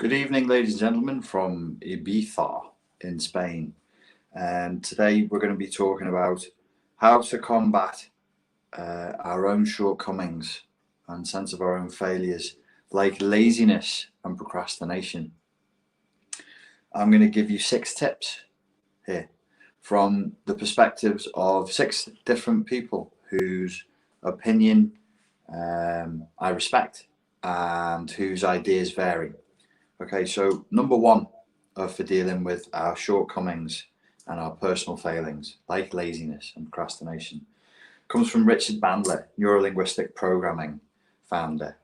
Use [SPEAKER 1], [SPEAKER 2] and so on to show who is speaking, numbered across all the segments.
[SPEAKER 1] Good evening, ladies and gentlemen, from Ibiza in Spain. And today we're going to be talking about how to combat our own shortcomings and sense of our own failures, like laziness and procrastination. I'm going to give you 6 tips here from the perspectives of 6 different people whose opinion I respect and whose ideas vary. Okay, so number 1 for dealing with our shortcomings and our personal failings, like laziness and procrastination, comes from Richard Bandler, neurolinguistic programming founder.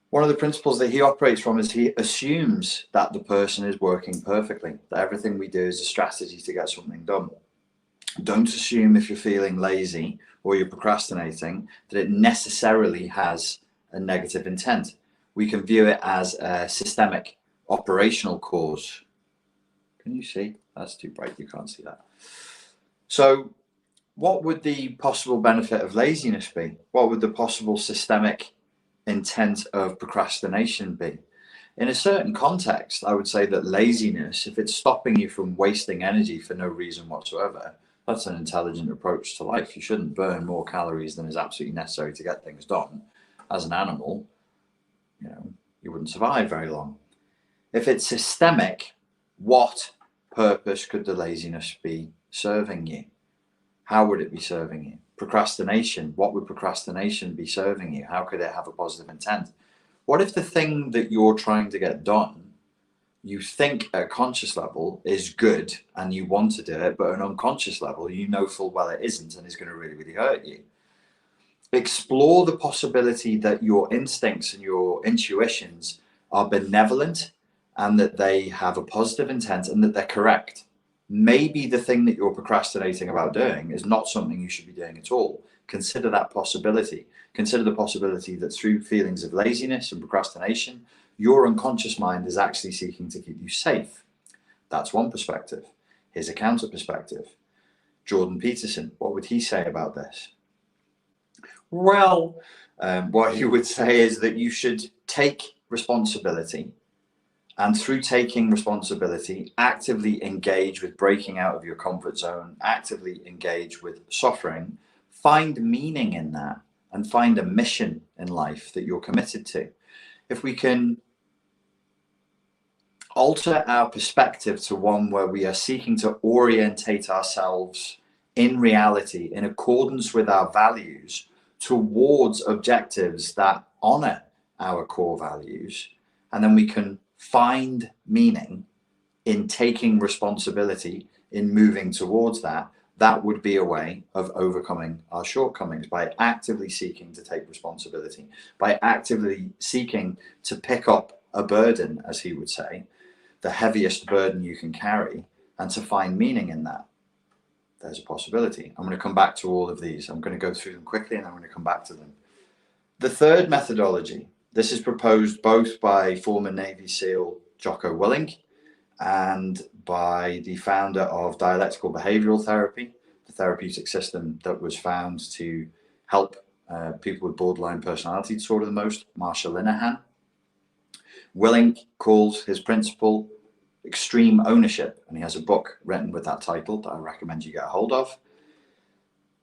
[SPEAKER 1] One of the principles that he operates from is he assumes that the person is working perfectly, that everything we do is a strategy to get something done. Don't assume if you're feeling lazy or you're procrastinating that it necessarily has a negative intent. We can view it as a systemic operational cause. Can you see? That's too bright, you can't see that. So what would the possible benefit of laziness be? What would the possible systemic intent of procrastination be? In a certain context, I would say that laziness, if it's stopping you from wasting energy for no reason whatsoever, that's an intelligent approach to life. You shouldn't burn more calories than is absolutely necessary to get things done. As an animal, you wouldn't survive very long. If it's systemic, what purpose could the laziness be serving you? How would it be serving you? Procrastination, what would procrastination be serving you? How could it have a positive intent? What if the thing that you're trying to get done, you think at a conscious level is good and you want to do it, but at an unconscious level, you know full well it isn't and is going to really, really hurt you? Explore the possibility that your instincts and your intuitions are benevolent and that they have a positive intent and that they're correct. Maybe the thing that you're procrastinating about doing is not something you should be doing at all. Consider that possibility. Consider the possibility that through feelings of laziness and procrastination, your unconscious mind is actually seeking to keep you safe. That's one perspective. Here's a counter perspective. Jordan Peterson, what would he say about this? Well, what he would say is that you should take responsibility, and through taking responsibility, actively engage with breaking out of your comfort zone, actively engage with suffering, find meaning in that, and find a mission in life that you're committed to. If we can alter our perspective to one where we are seeking to orientate ourselves in reality, in accordance with our values, towards objectives that honor our core values, and then we can find meaning in taking responsibility, in moving towards that, that would be a way of overcoming our shortcomings by actively seeking to take responsibility, by actively seeking to pick up a burden, as he would say, the heaviest burden you can carry, and to find meaning in that. There's a possibility. I'm going to come back to all of these. I'm going to go through them quickly and I'm going to come back to them. The third methodology, this is proposed both by former Navy SEAL Jocko Willink and by the founder of dialectical behavioral therapy, the therapeutic system that was found to help people with borderline personality disorder the most, Marshall Linehan. Willink calls his principle extreme ownership, and he has a book written with that title that I recommend you get a hold of.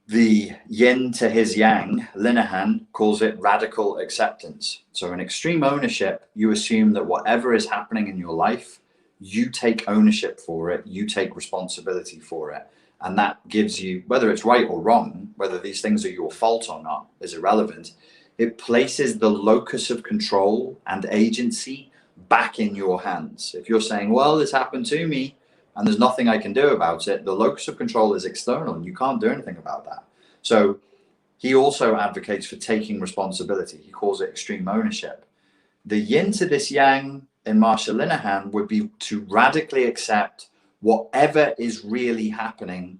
[SPEAKER 1] The yin to his yang, Linehan calls it radical acceptance. So in extreme ownership, you assume that whatever is happening in your life, you take ownership for it, you take responsibility for it. And that gives you, whether it's right or wrong, whether these things are your fault or not, is irrelevant. It places the locus of control and agency back in your hands. If you're saying, well, this happened to me and there's nothing I can do about it, the locus of control is external and you can't do anything about that. So he also advocates for taking responsibility. He calls it extreme ownership. The yin to this yang in Marshall Linehan would be to radically accept whatever is really happening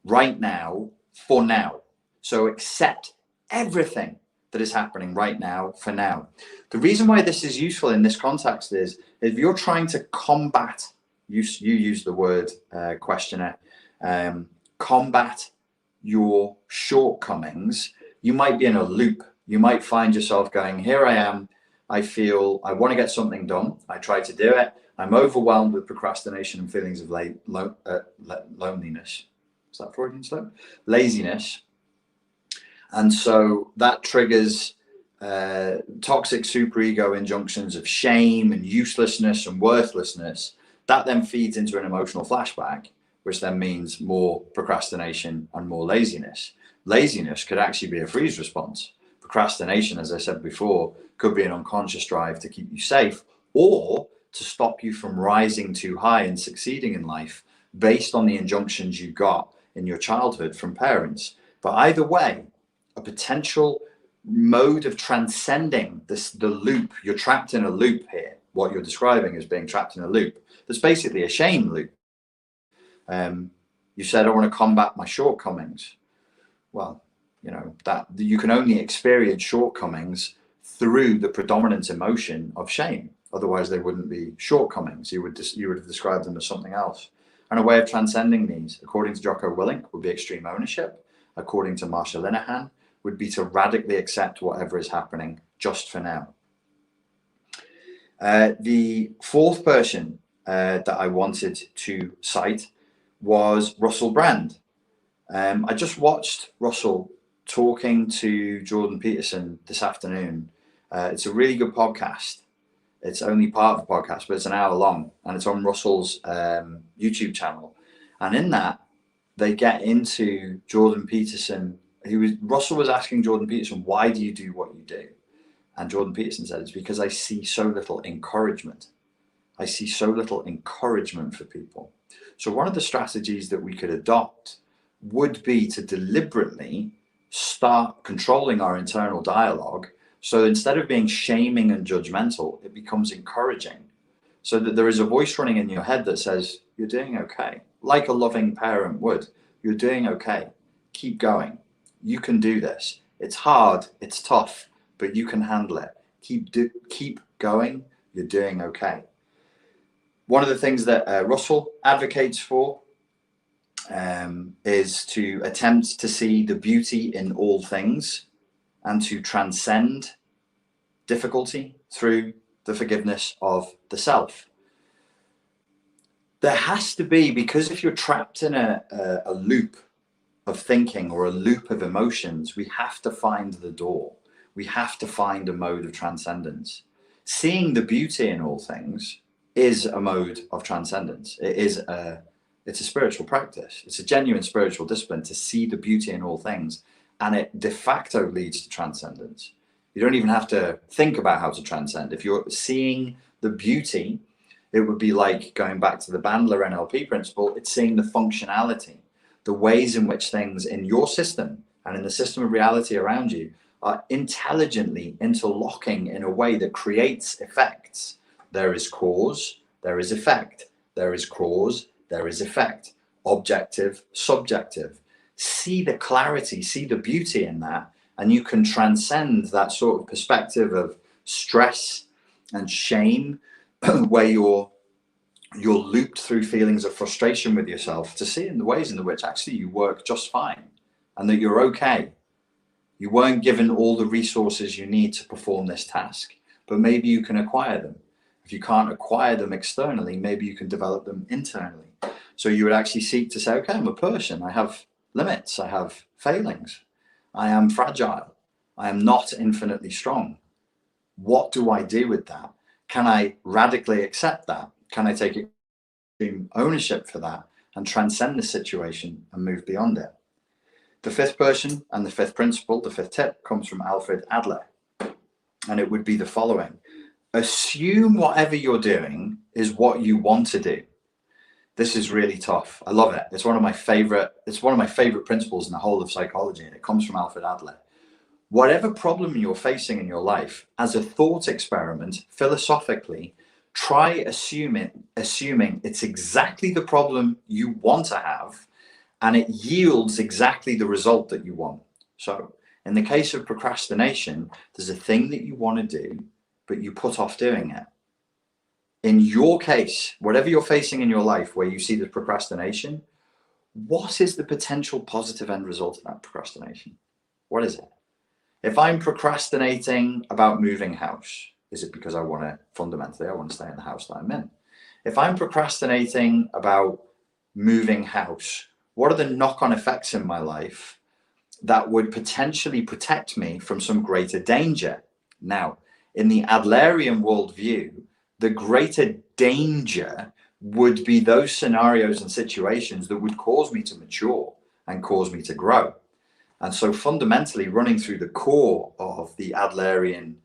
[SPEAKER 1] right now for now. So accept everything that is happening right now for now. The reason why this is useful in this context is if you're trying to combat, you use the word questioner, combat your shortcomings, you might be in a loop. You might find yourself going, here I am, I feel I want to get something done. I try to do it. I'm overwhelmed with procrastination and feelings of loneliness. Is that Freudian slip? Laziness. And so that triggers toxic superego injunctions of shame and uselessness and worthlessness. That then feeds into an emotional flashback, which then means more procrastination and more laziness. Laziness could actually be a freeze response. Procrastination, as I said before, could be an unconscious drive to keep you safe or to stop you from rising too high and succeeding in life based on the injunctions you got in your childhood from parents. But either way, a potential mode of transcending the loop. You're trapped in a loop here. What you're describing as being trapped in a loop. That's basically a shame loop. You said, I want to combat my shortcomings. Well, you know, that you can only experience shortcomings through the predominant emotion of shame. Otherwise, they wouldn't be shortcomings. You would have described them as something else. And a way of transcending these, according to Jocko Willink, would be extreme ownership. According to Marsha Linehan, would be to radically accept whatever is happening just for now. The fourth person that I wanted to cite was Russell Brand. I just watched Russell talking to Jordan Peterson this afternoon. It's a really good podcast. It's only part of the podcast, but it's an hour long, and it's on Russell's YouTube channel. And in that, they get into Jordan Peterson. Russell was asking Jordan Peterson, why do you do what you do? And Jordan Peterson said, it's because I see so little encouragement. I see so little encouragement for people. So one of the strategies that we could adopt would be to deliberately start controlling our internal dialogue. So instead of being shaming and judgmental, it becomes encouraging. So that there is a voice running in your head that says, you're doing okay. Like a loving parent would. You're doing okay. Keep going. You can do this. It's hard. It's tough, but you can handle it. Keep going. You're doing okay. One of the things that Russell advocates for is to attempt to see the beauty in all things and to transcend difficulty through the forgiveness of the self. There has to be, because if you're trapped in a loop of thinking or a loop of emotions, we have to find the door. We have to find a mode of transcendence. Seeing the beauty in all things is a mode of transcendence. It's a spiritual practice. It's a genuine spiritual discipline to see the beauty in all things, and it de facto leads to transcendence. You don't even have to think about how to transcend. If you're seeing the beauty, it would be like going back to the Bandler NLP principle. It's seeing the functionality, the ways in which things in your system and in the system of reality around you are intelligently interlocking in a way that creates effects. There is cause, there is effect. There is cause, there is effect. Objective, subjective. See the clarity, see the beauty in that, and you can transcend that sort of perspective of stress and shame where you're looped through feelings of frustration with yourself, to see in the ways in which actually you work just fine and that you're okay. You weren't given all the resources you need to perform this task, but maybe you can acquire them. If you can't acquire them externally, maybe you can develop them internally. So you would actually seek to say, okay, I'm a person. I have limits. I have failings. I am fragile. I am not infinitely strong. What do I do with that? Can I radically accept that? Can I take extreme ownership for that and transcend the situation and move beyond it? The fifth person and the fifth principle, the fifth tip, comes from Alfred Adler. And it would be the following. Assume whatever you're doing is what you want to do. This is really tough. I love it. It's one of my favorite principles in the whole of psychology, and it comes from Alfred Adler. Whatever problem you're facing in your life, as a thought experiment, philosophically, try assuming it's exactly the problem you want to have, and it yields exactly the result that you want. So in the case of procrastination, there's a thing that you want to do, but you put off doing it. In your case, whatever you're facing in your life where you see the procrastination, what is the potential positive end result of that procrastination? What is it? If I'm procrastinating about moving house, is it because I want to stay in the house that I'm in? If I'm procrastinating about moving house, what are the knock-on effects in my life that would potentially protect me from some greater danger? Now, in the Adlerian worldview, the greater danger would be those scenarios and situations that would cause me to mature and cause me to grow. And so fundamentally, running through the core of the Adlerian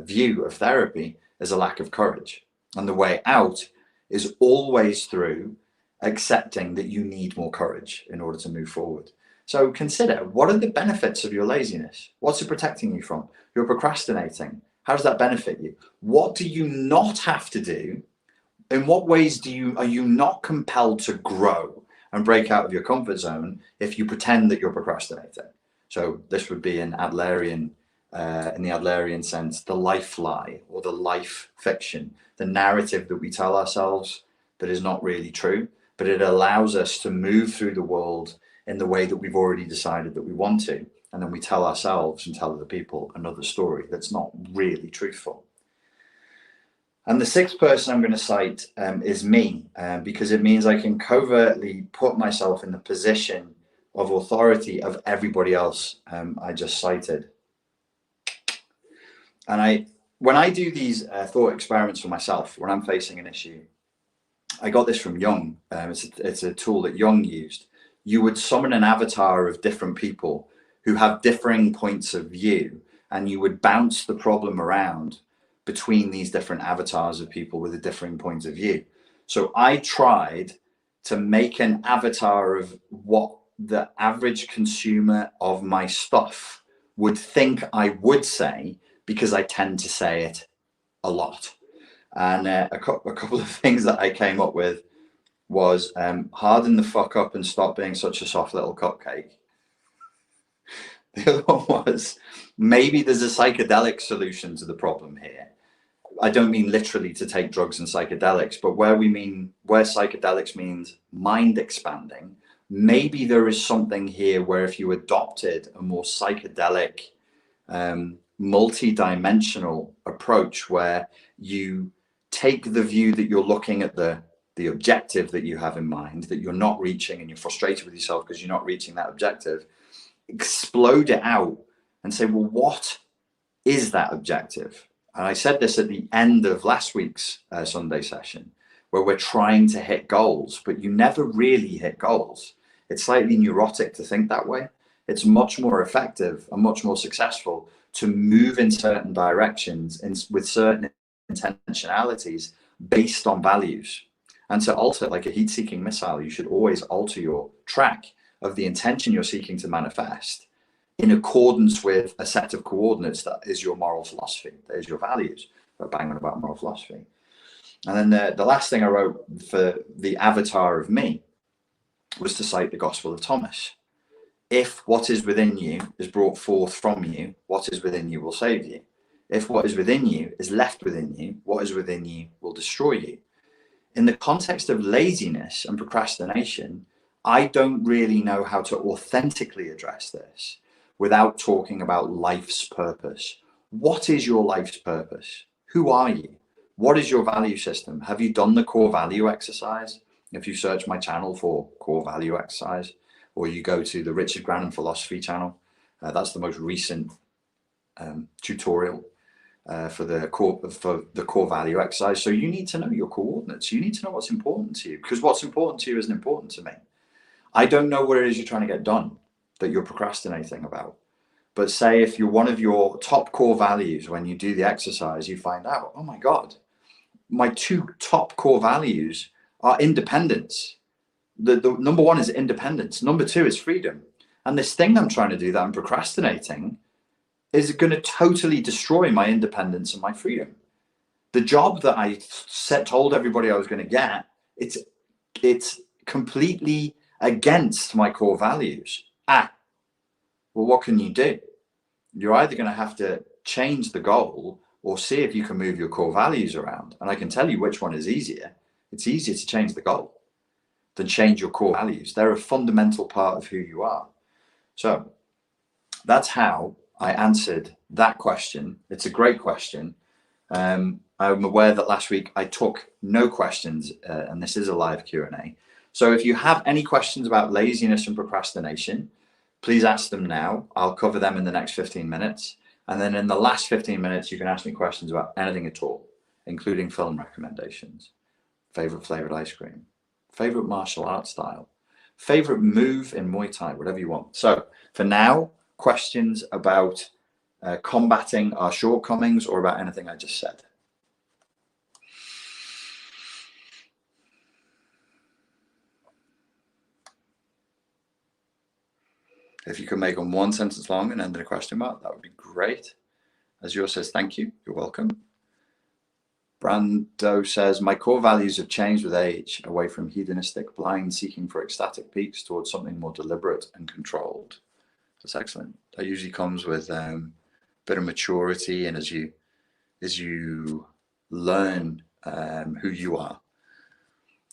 [SPEAKER 1] view of therapy is a lack of courage. And the way out is always through accepting that you need more courage in order to move forward. So consider, what are the benefits of your laziness? What's it protecting you from? You're procrastinating. How does that benefit you? What do you not have to do? In what ways are you not compelled to grow and break out of your comfort zone if you pretend that you're procrastinating? So this would be in the Adlerian sense, the life lie or the life fiction, the narrative that we tell ourselves that is not really true, but it allows us to move through the world in the way that we've already decided that we want to. And then we tell ourselves and tell other people another story that's not really truthful. And the sixth person I'm going to cite is me, because it means I can covertly put myself in the position of authority of everybody else I just cited. And when I do these thought experiments for myself, when I'm facing an issue, I got this from Jung. It's a tool that Jung used. You would summon an avatar of different people who have differing points of view, and you would bounce the problem around between these different avatars of people with a differing point of view. So I tried to make an avatar of what the average consumer of my stuff would think I would say, because I tend to say it a lot. And a couple of things that I came up with was harden the fuck up and stop being such a soft little cupcake. The other one was, maybe there's a psychedelic solution to the problem here. I don't mean literally to take drugs and psychedelics, but where psychedelics means mind expanding, maybe there is something here where if you adopted a more psychedelic, multi-dimensional approach, where you take the view that you're looking at the objective that you have in mind, that you're not reaching, and you're frustrated with yourself because you're not reaching that objective, explode it out and say, well, what is that objective? And I said this at the end of last week's Sunday session, where we're trying to hit goals, but you never really hit goals. It's slightly neurotic to think that way. It's much more effective and much more successful to move in certain directions and with certain intentionalities based on values. And to alter, like a heat-seeking missile, you should always alter your track of the intention you're seeking to manifest in accordance with a set of coordinates that is your moral philosophy, that is your values. We're banging about moral philosophy. And then the last thing I wrote for the avatar of me was to cite the Gospel of Thomas. If what is within you is brought forth from you, what is within you will save you. If what is within you is left within you, what is within you will destroy you. In the context of laziness and procrastination, I don't really know how to authentically address this without talking about life's purpose. What is your life's purpose? Who are you? What is your value system? Have you done the core value exercise? If you search my channel for core value exercise, or you go to the Richard Grannon Philosophy channel, that's the most recent tutorial for the core value exercise. So you need to know your coordinates. You need to know what's important to you, because what's important to you isn't important to me. I don't know what it is you're trying to get done that you're procrastinating about. But say if you're one of your top core values, when you do the exercise, you find out, oh my God, my two top core values are independence. The number one is independence. Number two is freedom. And this thing I'm trying to do that I'm procrastinating is going to totally destroy my independence and my freedom. The job that I told everybody I was going to get, it's completely against my core values. Well, what can you do? You're either going to have to change the goal or see if you can move your core values around. And I can tell you which one is easier. It's easier to change the goal than change your core values. They're a fundamental part of who you are. So that's how I answered that question. It's a great question. I'm aware that last week I took no questions, and this is a live Q&A. So if you have any questions about laziness and procrastination, please ask them now. I'll cover them in the next 15 minutes. And then in the last 15 minutes, you can ask me questions about anything at all, including film recommendations, favorite flavored ice cream, favorite martial arts style, favorite move in Muay Thai, whatever you want. So for now, questions about combating our shortcomings or about anything I just said. If you could make them one sentence long and end in a question mark, that would be great. Azure says, thank you. You're welcome. Brando says, my core values have changed with age, away from hedonistic, blind seeking for ecstatic peaks towards something more deliberate and controlled. That's excellent. That usually comes with a bit of maturity, and as you learn who you are.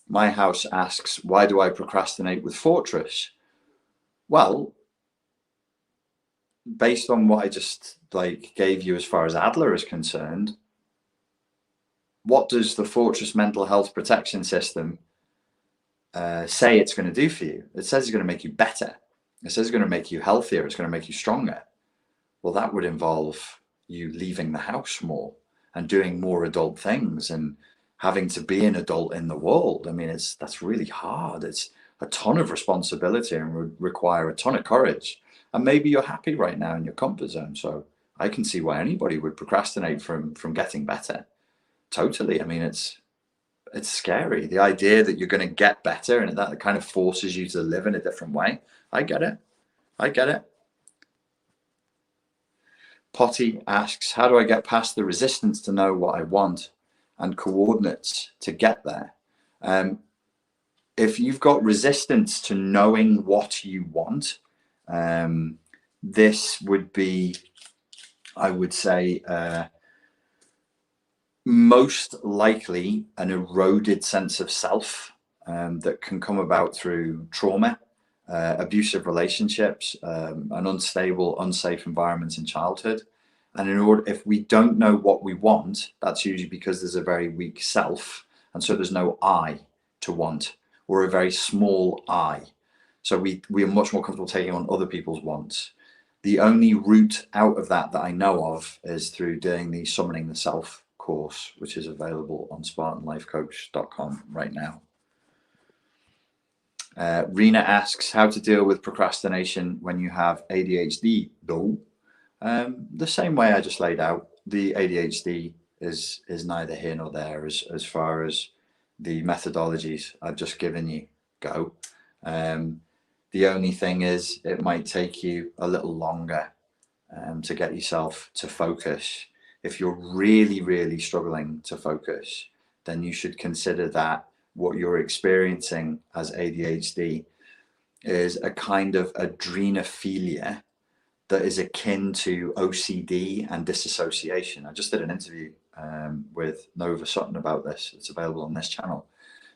[SPEAKER 1] My house asks, why do I procrastinate with Fortress? Well, based on what I just gave you as far as Adler is concerned, what does the Fortress mental health protection system say it's going to do for you? It says it's going to make you better. It says it's going to make you healthier. It's going to make you stronger. Well, that would involve you leaving the house more and doing more adult things and having to be an adult in the world. I mean, that's really hard. It's a ton of responsibility and would require a ton of courage. And maybe you're happy right now in your comfort zone. So I can see why anybody would procrastinate from getting better. Totally. I mean, it's scary. The idea that you're going to get better and that kind of forces you to live in a different way. I get it. I get it. Potty asks, how do I get past the resistance to know what I want and coordinates to get there? If you've got resistance to knowing what you want, this would be, I would say, most likely an eroded sense of self that can come about through trauma, abusive relationships, an unstable, unsafe environment in childhood. And if we don't know what we want, that's usually because there's a very weak self, and so there's no I to want, or a very small I. So we are much more comfortable taking on other people's wants. The only route out of that I know of is through doing the Summoning the Self course, which is available on SpartanLifeCoach.com right now. Rena asks, how to deal with procrastination when you have ADHD, though? The same way I just laid out. The ADHD is neither here nor there as far as the methodologies I've just given you go. The only thing is it might take you a little longer to get yourself to focus. If you're really, really struggling to focus, then you should consider that what you're experiencing as ADHD is a kind of adrenophilia that is akin to OCD and disassociation. I just did an interview with Nova Sutton about this. It's available on this channel.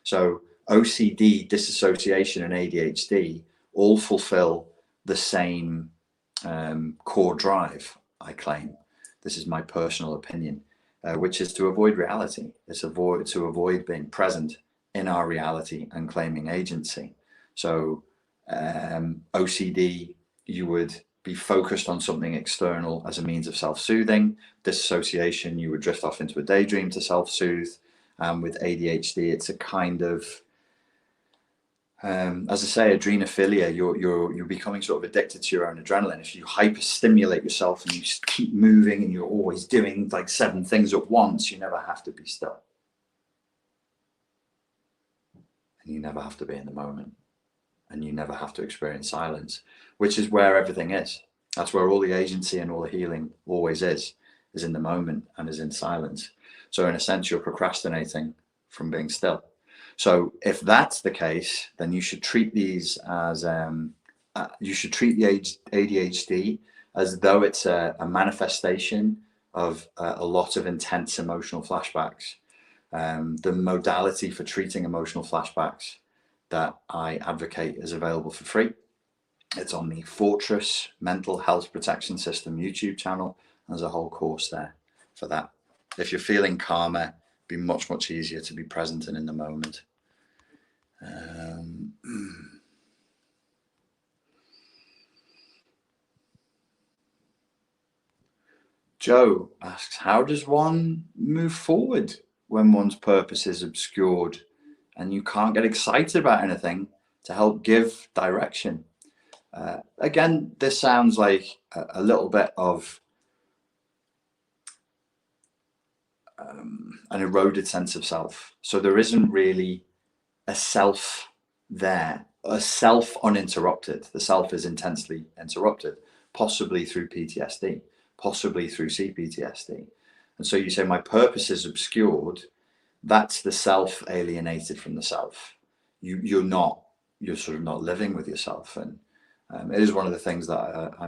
[SPEAKER 1] So OCD, disassociation, and ADHD all fulfill the same core drive, I claim. This is my personal opinion, which is to avoid reality. It's to avoid being present in our reality and claiming agency. So OCD, you would be focused on something external as a means of self-soothing. Disassociation, you would drift off into a daydream to self-soothe. With ADHD, it's a kind of, as I say, adrenophilia. You're becoming sort of addicted to your own adrenaline. If you hyperstimulate yourself and you just keep moving and you're always doing like 7 things at once, you never have to be still. And you never have to be in the moment. And you never have to experience silence, which is where everything is. That's where all the agency and all the healing always is in the moment and is in silence. So in a sense, you're procrastinating from being still. So if that's the case, then you should treat these as, you should treat the ADHD as though it's a manifestation of a lot of intense emotional flashbacks. The modality for treating emotional flashbacks that I advocate is available for free. It's on the Fortress Mental Health Protection System YouTube channel. There's a whole course there for that. If you're feeling calmer, it'd be much, much easier to be present and in the moment. Joe asks, how does one move forward when one's purpose is obscured and you can't get excited about anything to help give direction? Again, this sounds like a little bit of an eroded sense of self. So there isn't really a self there, a self uninterrupted. The self is intensely interrupted, possibly through PTSD, possibly through CPTSD. And so you say, my purpose is obscured. That's the self alienated from the self. You're sort of not living with yourself. And it is one of the things that I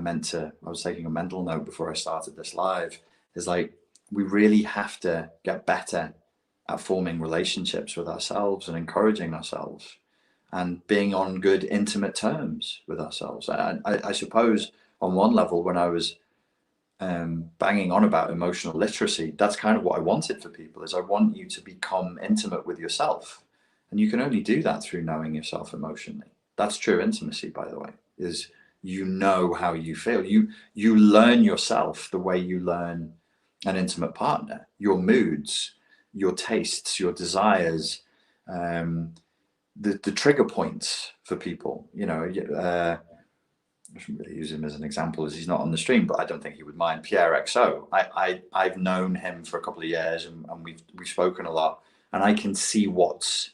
[SPEAKER 1] was taking a mental note before I started this live, is like, we really have to get better at forming relationships with ourselves and encouraging ourselves and being on good, intimate terms with ourselves. I suppose on one level, when I was banging on about emotional literacy, that's kind of what I wanted for people, is I want you to become intimate with yourself. And you can only do that through knowing yourself emotionally. That's true intimacy, by the way, is you know how you feel. You learn yourself the way you learn an intimate partner, your moods, your tastes, your desires, the trigger points for people. I shouldn't really use him as an example as he's not on the stream, but I don't think he would mind. Pierre XO. I've known him for a couple of years, and we've spoken a lot, and I can see what's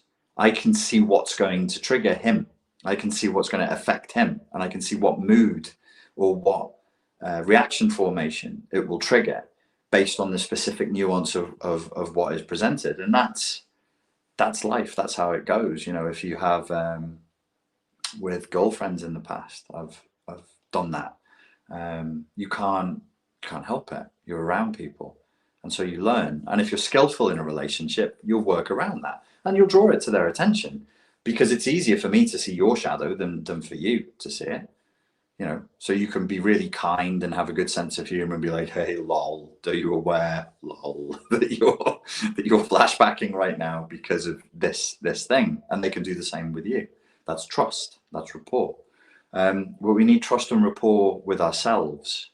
[SPEAKER 1] going to trigger him. I can see what's going to affect him, and I can see what mood or what reaction formation it will trigger based on the specific nuance of what is presented. And that's life. That's how it goes. If you have with girlfriends in the past, I've done that. You can't help it. You're around people, and so you learn. And if you're skillful in a relationship, you'll work around that, and you'll draw it to their attention, because it's easier for me to see your shadow than for you to see it. So you can be really kind and have a good sense of humor and be like, hey, lol, are you aware, lol, that you're flashbacking right now because of this thing? And they can do the same with you. That's trust. That's rapport. Well, we need trust and rapport with ourselves.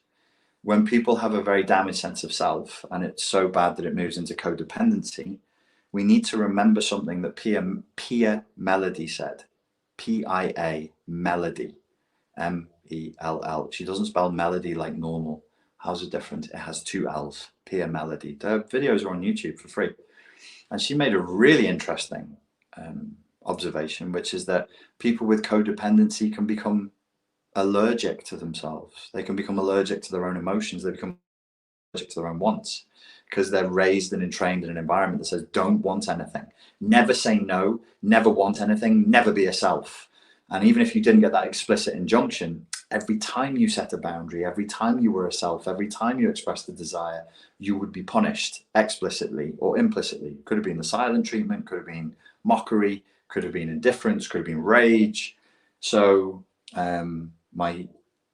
[SPEAKER 1] When people have a very damaged sense of self, and it's so bad that it moves into codependency, we need to remember something that Pia Melody said. P-I-A, Melody. M-E-L-L. She doesn't spell melody like normal. How's it different? It has two L's. Pia Melody. The videos are on YouTube for free. And she made a really interesting observation, which is that people with codependency can become allergic to themselves. They can become allergic to their own emotions. They become allergic to their own wants, because they're raised and trained in an environment that says, don't want anything. Never say no. Never want anything. Never be a self. And even if you didn't get that explicit injunction, every time you set a boundary, every time you were a self, every time you expressed a desire, you would be punished explicitly or implicitly. Could have been the silent treatment, could have been mockery, could have been indifference, could have been rage. So that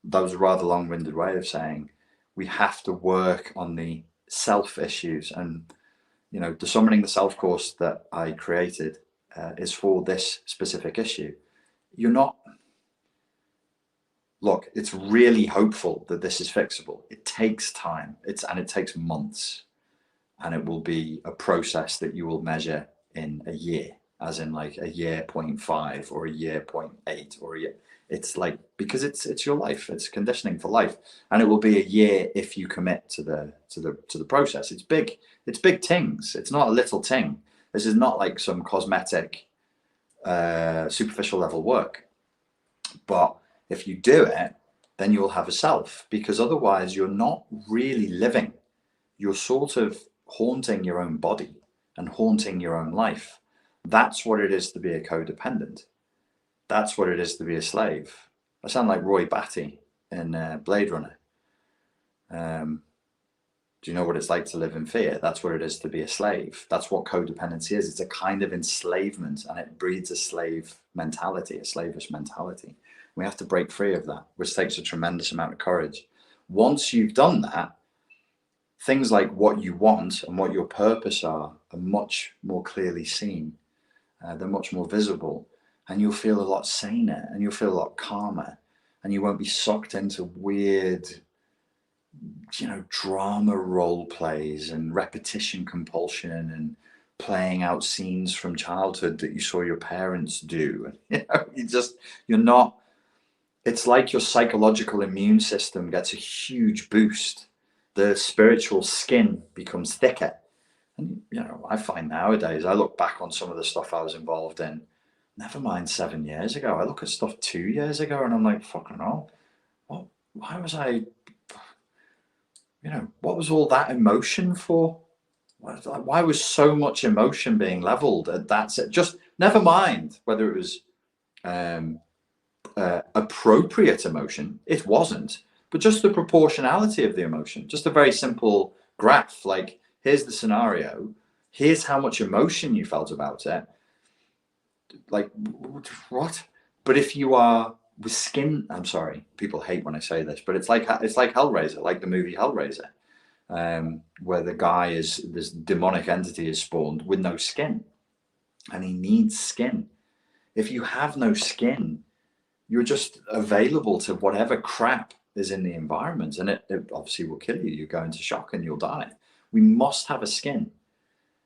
[SPEAKER 1] was a rather long-winded way of saying we have to work on the self issues. And the Summoning the Self course that I created is for this specific issue. Look, it's really hopeful that this is fixable. It takes time. It takes months, and it will be a process that you will measure in a year, as in like a year 0.5 or a year 0.8 or a year. It's like, because it's your life. It's conditioning for life, and it will be a year if you commit to the process. It's big things. It's not a little thing. This is not like some cosmetic superficial level work. But if you do it, then you'll have a self, because otherwise you're not really living. You're sort of haunting your own body and haunting your own life. That's what it is to be a codependent. That's what it is to be a slave. I sound like Roy Batty in Blade Runner. Do you know what it's like to live in fear? That's what it is to be a slave. That's what codependency is. It's a kind of enslavement, and it breeds a slave mentality, a slavish mentality. We have to break free of that, which takes a tremendous amount of courage. Once you've done that, things like what you want and what your purpose are much more clearly seen. They're much more visible, and you'll feel a lot saner, and you'll feel a lot calmer, and you won't be sucked into weird, drama role plays and repetition compulsion and playing out scenes from childhood that you saw your parents do. You're not, it's like your psychological immune system gets a huge boost. The spiritual skin becomes thicker. And, I find nowadays, I look back on some of the stuff I was involved in, never mind 7 years ago. I look at stuff 2 years ago and I'm like, fucking hell, why was I, what was all that emotion for? Why was so much emotion being leveled at that? Just never mind whether it was appropriate emotion. It wasn't, but just the proportionality of the emotion. Just a very simple graph. Like, here's the scenario. Here's how much emotion you felt about it. Like, what? But if you are with skin, I'm sorry, people hate when I say this, but it's like Hellraiser, like the movie Hellraiser, where the guy is, this demonic entity is spawned with no skin, and he needs skin. If you have no skin, you're just available to whatever crap is in the environment, and it obviously will kill you. You go into shock and you'll die. We must have a skin.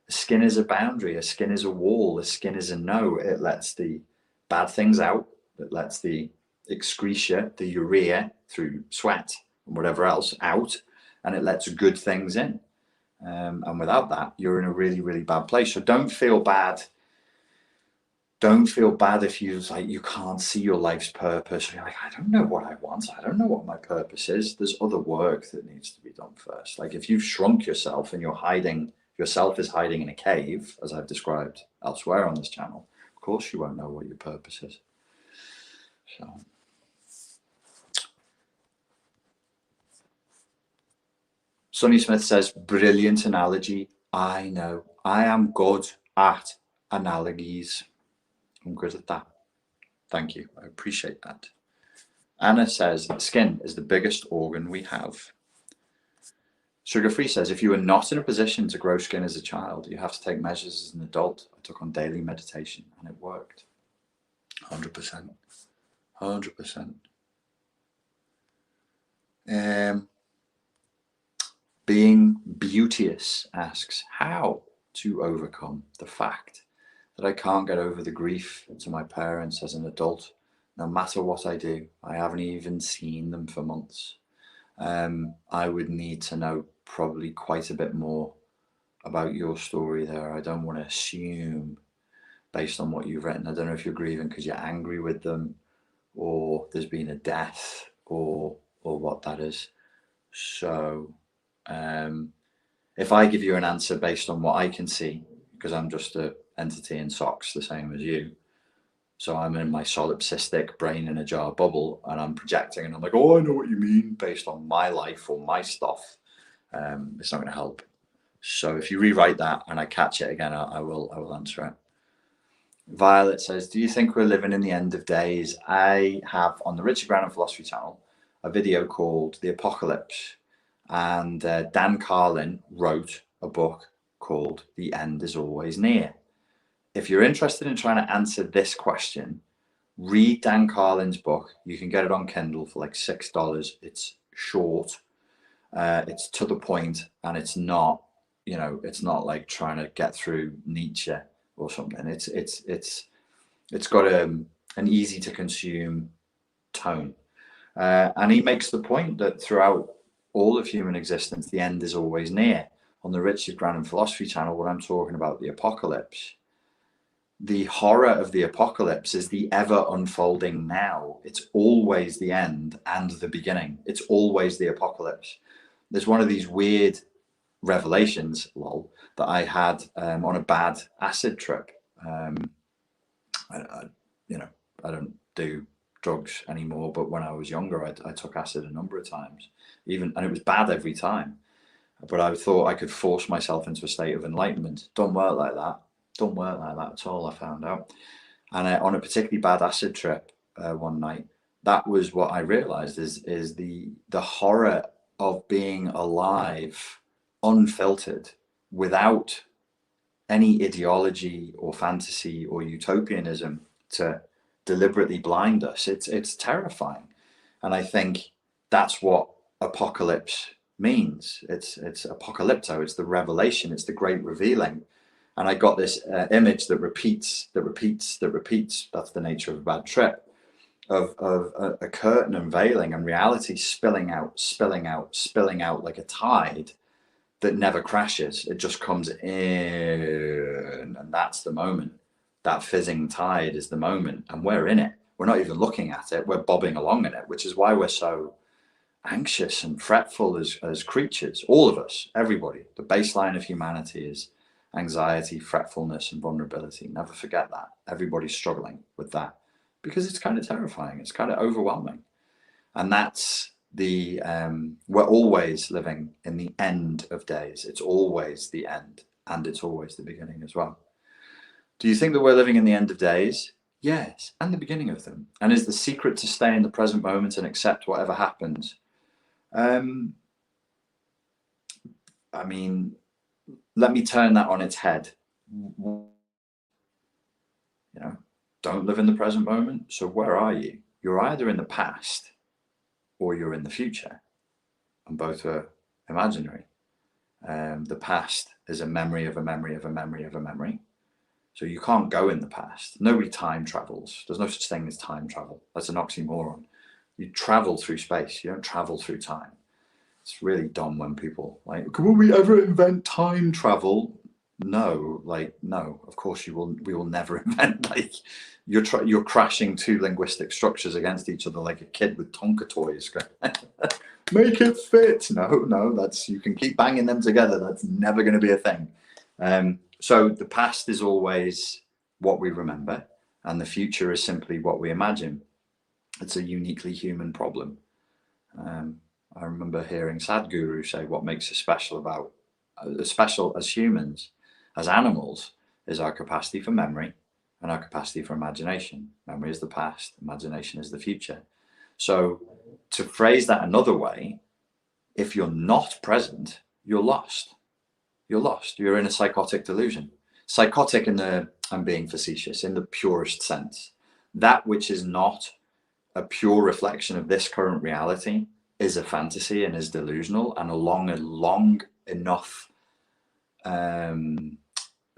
[SPEAKER 1] A skin is a boundary. A skin is a wall. A skin is a no. It lets the bad things out. It lets the excretia, the urea through sweat and whatever else out, and it lets good things in. And without that, you're in a really, really bad place. So don't feel bad. Don't feel bad if you can't see your life's purpose. You're like, I don't know what I want. I don't know what my purpose is. There's other work that needs to be done first. Like, if you've shrunk yourself and yourself is hiding in a cave, as I've described elsewhere on this channel, of course you won't know what your purpose is. So, Sonny Smith says, brilliant analogy. I know. I am good at analogies. I'm good at that. Thank you. I appreciate that. Anna says, skin is the biggest organ we have. Sugar Free says, if you were not in a position to grow skin as a child, you have to take measures as an adult. I took on daily meditation and it worked. 100%. 100%. Being Beauteous asks, how to overcome the fact that I can't get over the grief to my parents as an adult. No matter what I do, I haven't even seen them for months. I would need to know probably quite a bit more about your story there. I don't want to assume based on what you've written. I don't know if you're grieving because you're angry with them, or there's been a death, or what that is. So if I give you an answer based on what I can see, because I'm just an entity in socks the same as you, so I'm in my solipsistic brain in a jar bubble and I'm projecting and I'm like, oh, I know what you mean based on my life or my stuff, it's not going to help. So if you rewrite that and I catch it again, I will answer it. Violet says, do you think we're living in the end of days? I have on the Richard Grannon Philosophy channel a video called The Apocalypse, and Dan Carlin wrote a book called The End is Always Near. If you're interested in trying to answer this question, read Dan Carlin's book. You can get it on Kindle for like $6. It's short, it's to the point, and it's not like trying to get through Nietzsche or something. It's got an easy to consume tone, and he makes the point that throughout all of human existence, the end is always near. On the Richard Grannon Philosophy channel, when I'm talking about the apocalypse, the horror of the apocalypse is the ever unfolding now. It's always the end and the beginning. It's always the apocalypse. There's one of these weird revelations, lol, that I had on a bad acid trip. I don't do drugs anymore, but when I was younger, I took acid a number of times, and it was bad every time. But I thought I could force myself into a state of enlightenment. Don't work like that. Don't work like that at all, I found out. And on a particularly bad acid trip one night, that was what I realized is the horror of being alive unfiltered, without any ideology or fantasy or utopianism to deliberately blind us. It's terrifying. And I think that's what apocalypse means. It's apocalypto, it's the revelation, it's the great revealing. And I got this image that repeats. That's the nature of a bad trip, of a curtain unveiling and reality spilling out like a tide that never crashes. It just comes in, and that's the moment. That fizzing tide is the moment, and we're in it. We're not even looking at it. We're bobbing along in it, which is why we're so anxious and fretful as creatures. All of us, everybody. The baseline of humanity is anxiety, fretfulness, and vulnerability. Never forget that. Everybody's struggling with that because it's kind of terrifying. It's kind of overwhelming. And that's we're always living in the end of days. It's always the end, and it's always the beginning as well. Do you think that we're living in the end of days? Yes, and the beginning of them. And is the secret to stay in the present moment and accept whatever happens? I mean, let me turn that on its head. Don't live in the present moment. So where are you? You're either in the past or you're in the future, and both are imaginary. The past is a memory of a memory of a memory of a memory. So you can't go in the past. Nobody time travels. There's no such thing as time travel. That's an oxymoron. You travel through space. You don't travel through time. It's really dumb when people will we ever invent time travel? No, no, of course we will never invent, you're crashing two linguistic structures against each other like a kid with Tonka toys. Make it fit. No, you can keep banging them together. That's never going to be a thing. So the past is always what we remember, and the future is simply what we imagine. It's a uniquely human problem. I remember hearing Sadhguru say what makes us special as humans, as animals, is our capacity for memory and our capacity for imagination. Memory is the past, imagination is the future. So to phrase that another way, if you're not present, you're lost. You're lost. You're in a psychotic delusion. Psychotic I'm being facetious, in the purest sense. That which is not a pure reflection of this current reality is a fantasy and is delusional, and along a long enough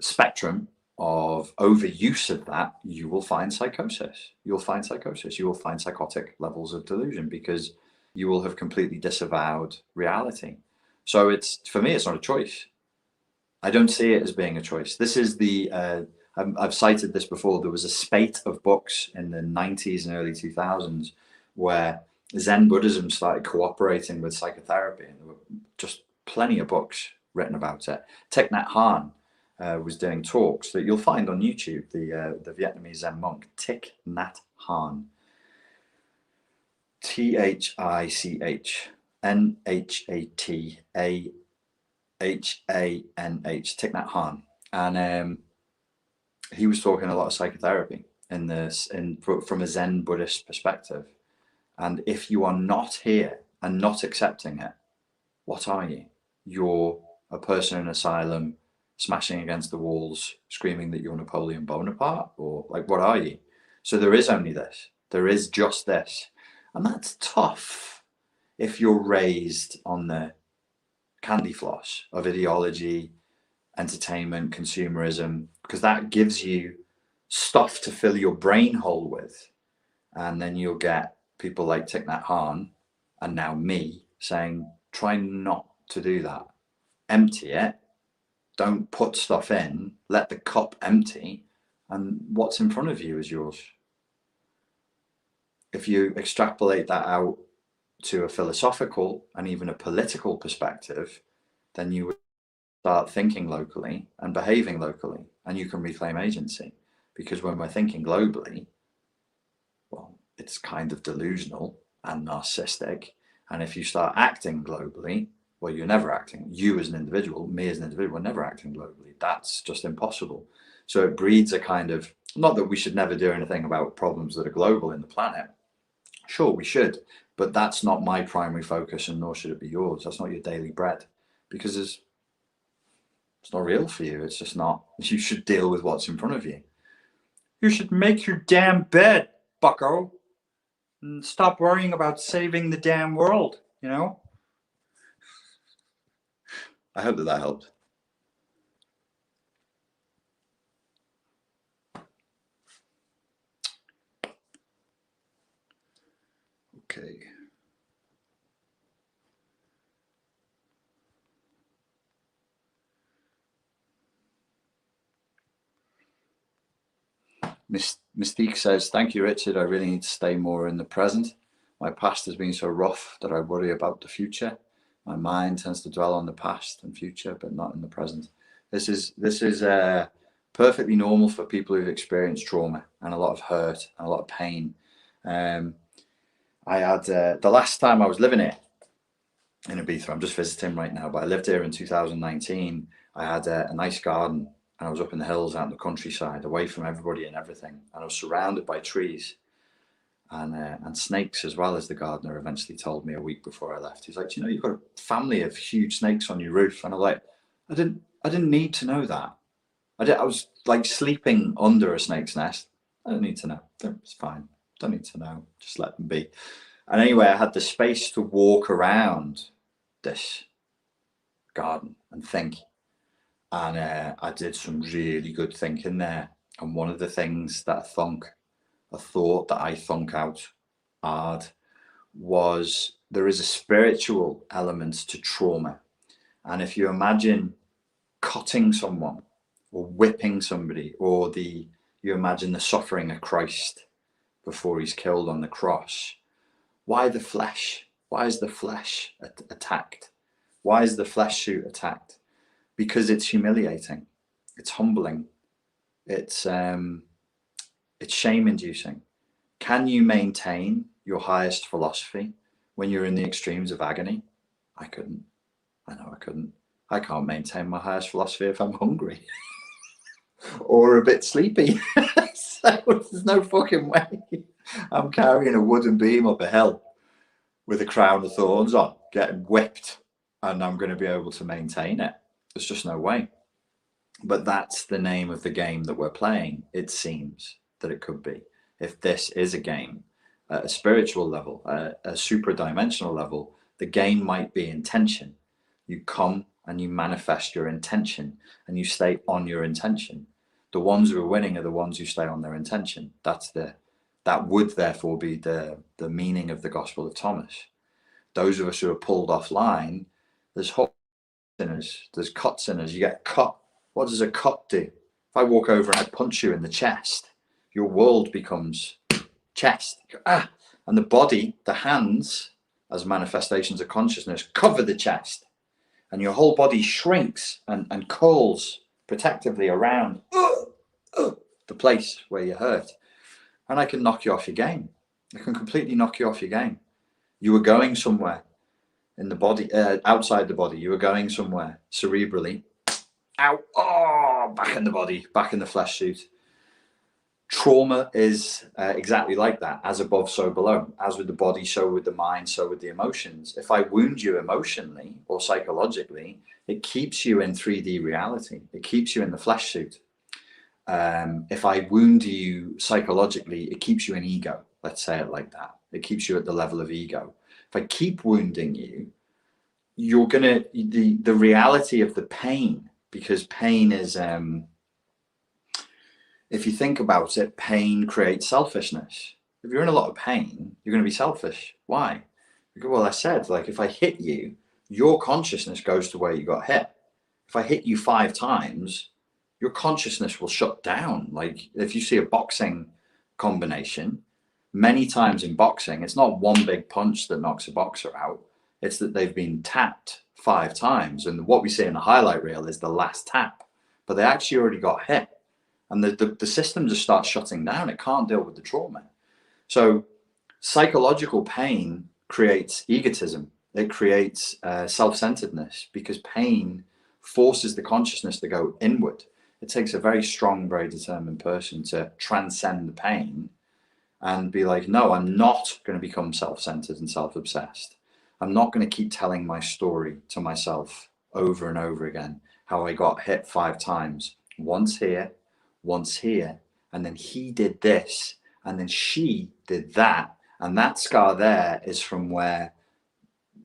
[SPEAKER 1] spectrum of overuse of that, you will find psychosis. You will find psychotic levels of delusion, because you will have completely disavowed reality. So for me, it's not a choice. I don't see it as being a choice. This is I've cited this before. There was a spate of books in the 90s and early 2000s where Zen Buddhism started cooperating with psychotherapy, and there were just plenty of books written about it. Thich Nhat Hanh was doing talks that you'll find on YouTube, the Vietnamese Zen monk, Thich Nhat Hanh. THICH NHATAHANH, Thich Nhat Hanh. And he was talking a lot of psychotherapy from a Zen Buddhist perspective. And if you are not here and not accepting it, what are you? You're a person in an asylum smashing against the walls, screaming that you're Napoleon Bonaparte, or what are you? So there is only this. There is just this. And that's tough if you're raised on the candy floss of ideology, entertainment, consumerism, because that gives you stuff to fill your brain hole with. And then you'll get people like Thich Nhat Hanh, and now me, saying, try not to do that. Empty it. Don't put stuff in. Let the cup empty. And what's in front of you is yours. If you extrapolate that out to a philosophical and even a political perspective, then you would start thinking locally and behaving locally, and you can reclaim agency. Because when we're thinking globally, well, it's kind of delusional and narcissistic. And if you start acting globally, well, you're never acting. You as an individual, me as an individual, we're never acting globally. That's just impossible. So it breeds a kind of, not that we should never do anything about problems that are global in the planet. Sure, we should, but that's not my primary focus, and nor should it be yours. That's not your daily bread, because there's It's not real for you. It's just not. You should deal with what's in front of you. You should make your damn bed, bucko, and stop worrying about saving the damn world, you know? I hope that helped. Okay. Mystique says, thank you, Richard. I really need to stay more in the present. My past has been so rough that I worry about the future. My mind tends to dwell on the past and future, but not in the present. This is perfectly normal for people who've experienced trauma and a lot of hurt and a lot of pain. I had the last time I was living here in Ibiza, I'm just visiting right now, but I lived here in 2019. I had a nice garden, and I was up in the hills out in the countryside, away from everybody and everything. And I was surrounded by trees and snakes as well, as the gardener eventually told me a week before I left. He's like, you know, you've got a family of huge snakes on your roof. And I'm like, I didn't need to know that. I was like sleeping under a snake's nest. I don't need to know. It's fine. Don't need to know. Just let them be. And anyway, I had the space to walk around this garden and think. And I did some really good thinking there. And one of the things that a thought that I thunk out hard was, there is a spiritual element to trauma. And if you imagine cutting someone or whipping somebody, or you imagine the suffering of Christ before he's killed on the cross, why the flesh? Why is the flesh attacked? Why is the flesh suit attacked? Because it's humiliating, it's humbling, it's shame-inducing. Can you maintain your highest philosophy when you're in the extremes of agony? I couldn't. I know I couldn't. I can't maintain my highest philosophy if I'm hungry or a bit sleepy. So there's no fucking way I'm carrying a wooden beam up a hill with a crown of thorns on, getting whipped, and I'm going to be able to maintain it. There's just no way. But that's the name of the game that we're playing. It seems that it could be. If this is a game at a spiritual level, a super-dimensional level, the game might be intention. You come and you manifest your intention, and you stay on your intention. The ones who are winning are the ones who stay on their intention. That would therefore be the meaning of the Gospel of Thomas. Those of us who are pulled offline, there's hot sinners, there's cut sinners. You get cut. What does a cut do? If I walk over and I punch you in the chest, your world becomes chest. And the body, the hands, as manifestations of consciousness, cover the chest. And your whole body shrinks and curls protectively around the place where you're hurt. And I can knock you off your game. I can completely knock you off your game. You were going somewhere in the body, outside the body. You were going somewhere cerebrally. Ow! Oh, back in the body, back in the flesh suit. Trauma is exactly like that. As above, so below. As with the body, so with the mind, so with the emotions. If I wound you emotionally or psychologically, it keeps you in 3D reality. It keeps you in the flesh suit. If I wound you psychologically, it keeps you in ego. Let's say it like that. It keeps you at the level of ego. If I keep wounding you, you're gonna the reality of the pain, because pain is if you think about it, pain creates selfishness. If you're in a lot of pain, you're going to be selfish. Why? Because, well, I said, like, if I hit you, your consciousness goes to where you got hit. If I hit you 5 times, your consciousness will shut down. Like, if you see a boxing combination, many times in boxing, it's not one big punch that knocks a boxer out. It's that they've been tapped 5 times. And what we see in the highlight reel is the last tap. But they actually already got hit. And the system just starts shutting down. It can't deal with the trauma. So psychological pain creates egotism. It creates self-centeredness, because pain forces the consciousness to go inward. It takes a very strong, very determined person to transcend the pain and be like, no, I'm not going to become self-centered and self-obsessed. I'm not going to keep telling my story to myself over and over again. how I got hit 5 times, once here, and then he did this, and then she did that, and that scar there is from where,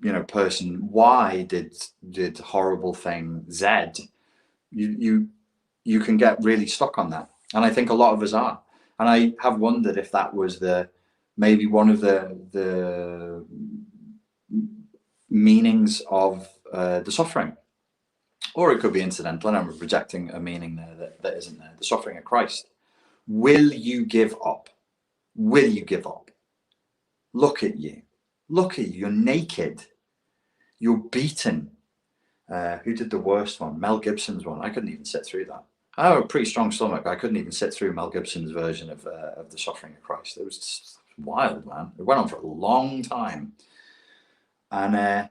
[SPEAKER 1] you know, person Y did horrible thing Z. You can get really stuck on that, and I think a lot of us are. And I have wondered if that was maybe one of the meanings of the suffering, or it could be incidental, and I'm rejecting a meaning there that isn't there. The suffering of Christ. Will you give up? Will you give up? Look at you. Look at you. You're naked. You're beaten. Who did the worst one? Mel Gibson's one. I couldn't even sit through that. I have a pretty strong stomach. I couldn't even sit through Mel Gibson's version of the suffering of Christ. It was just wild, man. It went on for a long time, and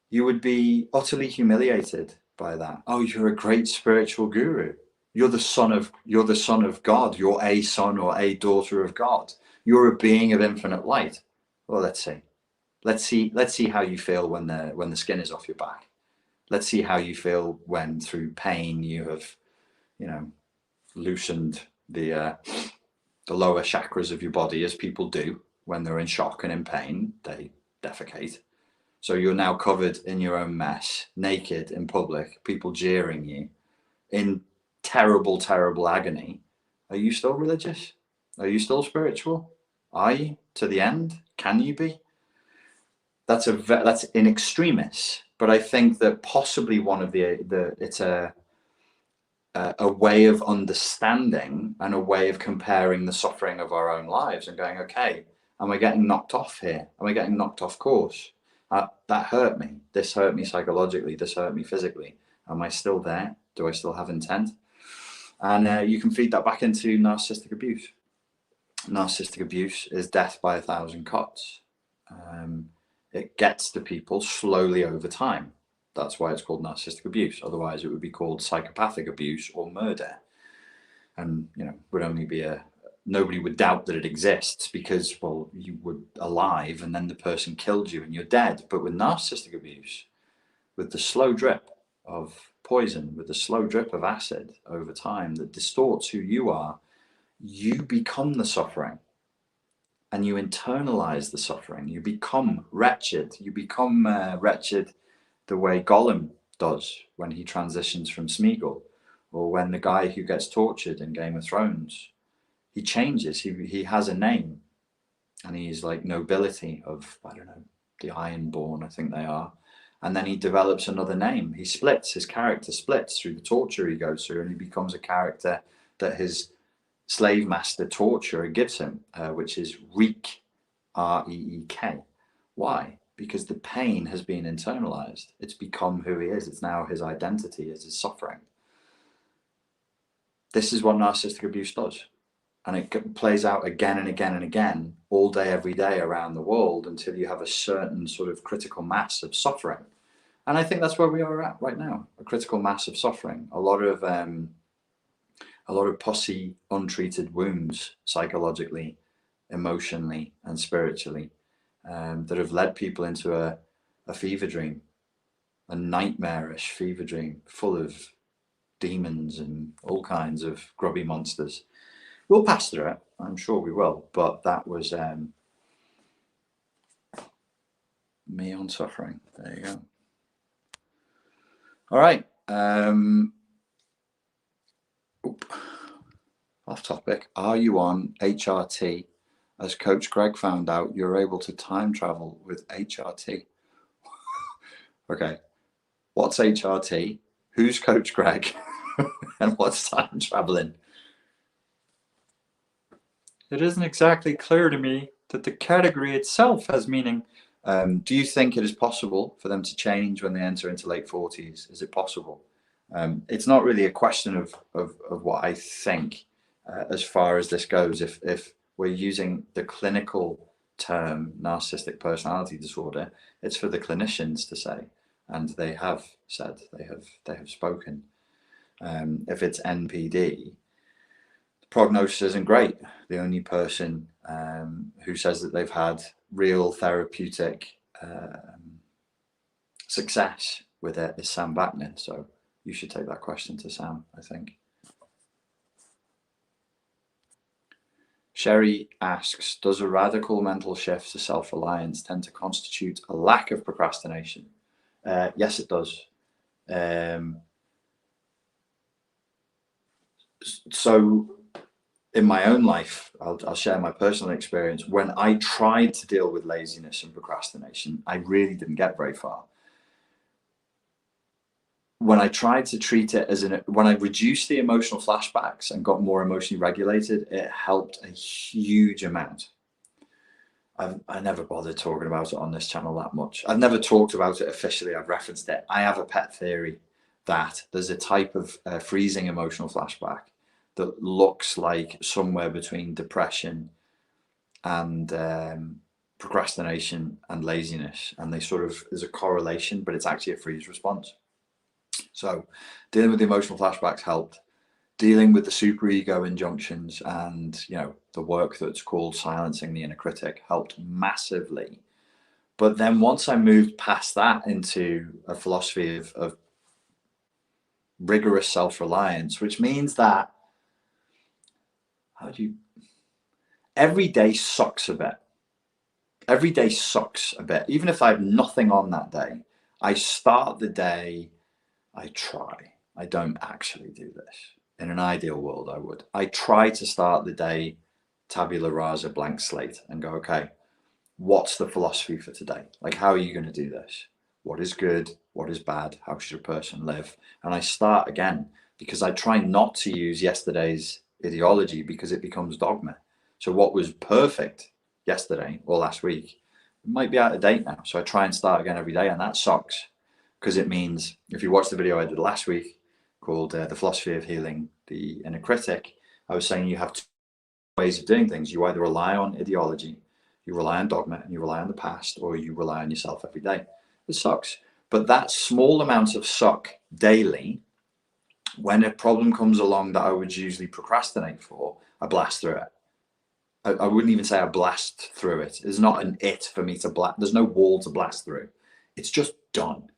[SPEAKER 1] you would be utterly humiliated by that. Oh, you're a great spiritual guru. You're the son of God. You're a son or a daughter of God. You're a being of infinite light. Well, let's see how you feel when the skin is off your back. Let's see how you feel when through pain you have, you know, loosened the lower chakras of your body, as people do when they're in shock and in pain. They defecate. So you're now covered in your own mess, naked in public, people jeering you, in terrible, terrible agony. Are you still religious? Are you still spiritual? Are you to the end? Can you be? That's in extremis. But I think that possibly one of it's a way of understanding and a way of comparing the suffering of our own lives and going, okay, am I getting knocked off here? Am I getting knocked off course? That hurt me. This hurt me psychologically. This hurt me physically. Am I still there? Do I still have intent? And you can feed that back into narcissistic abuse. Narcissistic abuse is death by 1,000 cuts. It gets to people slowly over time. That's why it's called narcissistic abuse. Otherwise, it would be called psychopathic abuse or murder. And, you know, would only be nobody would doubt that it exists because, well, you were alive and then the person killed you and you're dead. But with narcissistic abuse, with the slow drip of poison, with the slow drip of acid over time that distorts who you are, you become the suffering. And you internalize the suffering. You become wretched. You become wretched the way Gollum does when he transitions from Smeagol, or when the guy who gets tortured in Game of Thrones, he changes. He has a name, and he's like nobility of, I don't know, the Ironborn, I think they are. And then he develops another name. He splits. His character splits through the torture he goes through, and he becomes a character that his slave master torturer gives him, which is Reek, R-E-E-K. Why? Because the pain has been internalized. It's become who he is. It's now his identity, is his suffering. This is what narcissistic abuse does. And it plays out again and again and again, all day, every day around the world, until you have a certain sort of critical mass of suffering. And I think that's where we are at right now, a critical mass of suffering. A lot of pussy, untreated wounds, psychologically, emotionally, and spiritually, that have led people into a fever dream, a nightmarish fever dream full of demons and all kinds of grubby monsters. We'll pass through it, I'm sure we will, but that was me on suffering. There you go. All right. Off topic. Are you on HRT? As Coach Greg found out, you're able to time travel with HRT. Okay. What's HRT? Who's Coach Greg? And what's time traveling? It isn't exactly clear to me that the category itself has meaning. Do you think it is possible for them to change when they enter into late 40s? Is it possible? It's not really a question of what I think as far as this goes. If we're using the clinical term narcissistic personality disorder, it's for the clinicians to say, and they have said, they have spoken. If it's NPD, the prognosis isn't great. The only person who says that they've had real therapeutic success with it is Sam Backman. So You should take that question to Sam, I think. Sherry asks, does a radical mental shift to self-reliance tend to constitute a lack of procrastination? Yes, it does. So in my own life, I'll share my personal experience. When I tried to deal with laziness and procrastination, I really didn't get very far. When I tried to treat it as when I reduced the emotional flashbacks and got more emotionally regulated, it helped a huge amount. I never bothered talking about it on this channel that much. I've never talked about it officially. I've referenced it. I have a pet theory that there's a type of freezing emotional flashback that looks like somewhere between depression and procrastination and laziness. And they sort of, there's a correlation, but it's actually a freeze response. So dealing with the emotional flashbacks helped. Dealing with the superego injunctions and, you know, the work that's called silencing the inner critic helped massively. But then once I moved past that into a philosophy of rigorous self-reliance, which means that every day sucks a bit. Every day sucks a bit. Even if I have nothing on that day, I start the day, I try. I don't actually do this. In an ideal world, I would. I try to start the day tabula rasa, blank slate, and go, okay, what's the philosophy for today? Like, how are you going to do this? What is good? What is bad? How should a person live? And I start again because I try not to use yesterday's ideology because it becomes dogma. So what was perfect yesterday or last week might be out of date now. So I try and start again every day, and that sucks because it means, if you watch the video I did last week called The Philosophy of Healing the Inner Critic, I was saying you have two ways of doing things. You either rely on ideology, you rely on dogma, and you rely on the past, or you rely on yourself every day. It sucks. But that small amount of suck daily, when a problem comes along that I would usually procrastinate for, I blast through it. I wouldn't even say I blast through it. There's not an it for me to blast. There's no wall to blast through. It's just done.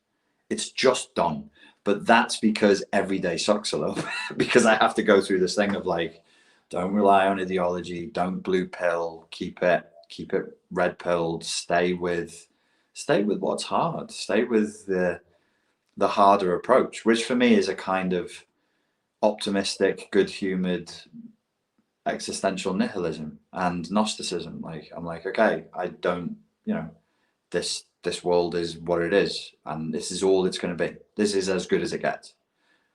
[SPEAKER 1] It's just done. But that's because every day sucks a little bit because I have to go through this thing of like, don't rely on ideology, don't blue pill, keep it red pilled, stay with what's hard, stay with the harder approach, which for me is a kind of optimistic, good-humored existential nihilism and Gnosticism. Like, I'm like, okay, I don't, you know, this world is what it is, and this is all it's going to be. This is as good as it gets,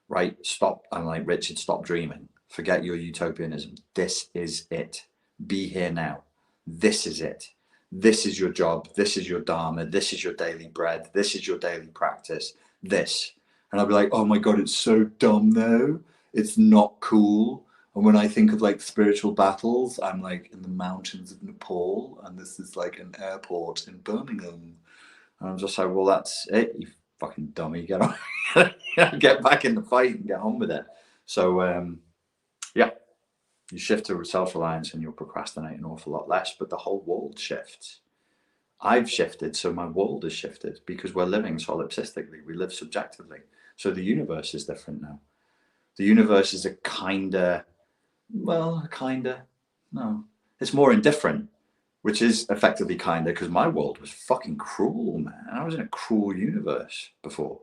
[SPEAKER 1] right? Stop. I'm like, Richard, stop dreaming. Forget your utopianism. This is it. Be here now. This is it. This is your job. This is your dharma. This is your daily bread. This is your daily practice. This. And I'll be like, oh my God, it's so dumb though. It's not cool. And when I think of like spiritual battles, I'm like in the mountains of Nepal, and this is like an airport in Birmingham. And I'm just like, well, that's it, you fucking dummy. Get on, get back in the fight and get on with it. So, yeah, you shift to self-reliance and you'll procrastinate an awful lot less, but the whole world shifts. I've shifted, so my world has shifted because we're living solipsistically. We live subjectively. So the universe is different now. The universe is no, it's more indifferent, which is effectively kinder because my world was fucking cruel, man. I was in a cruel universe before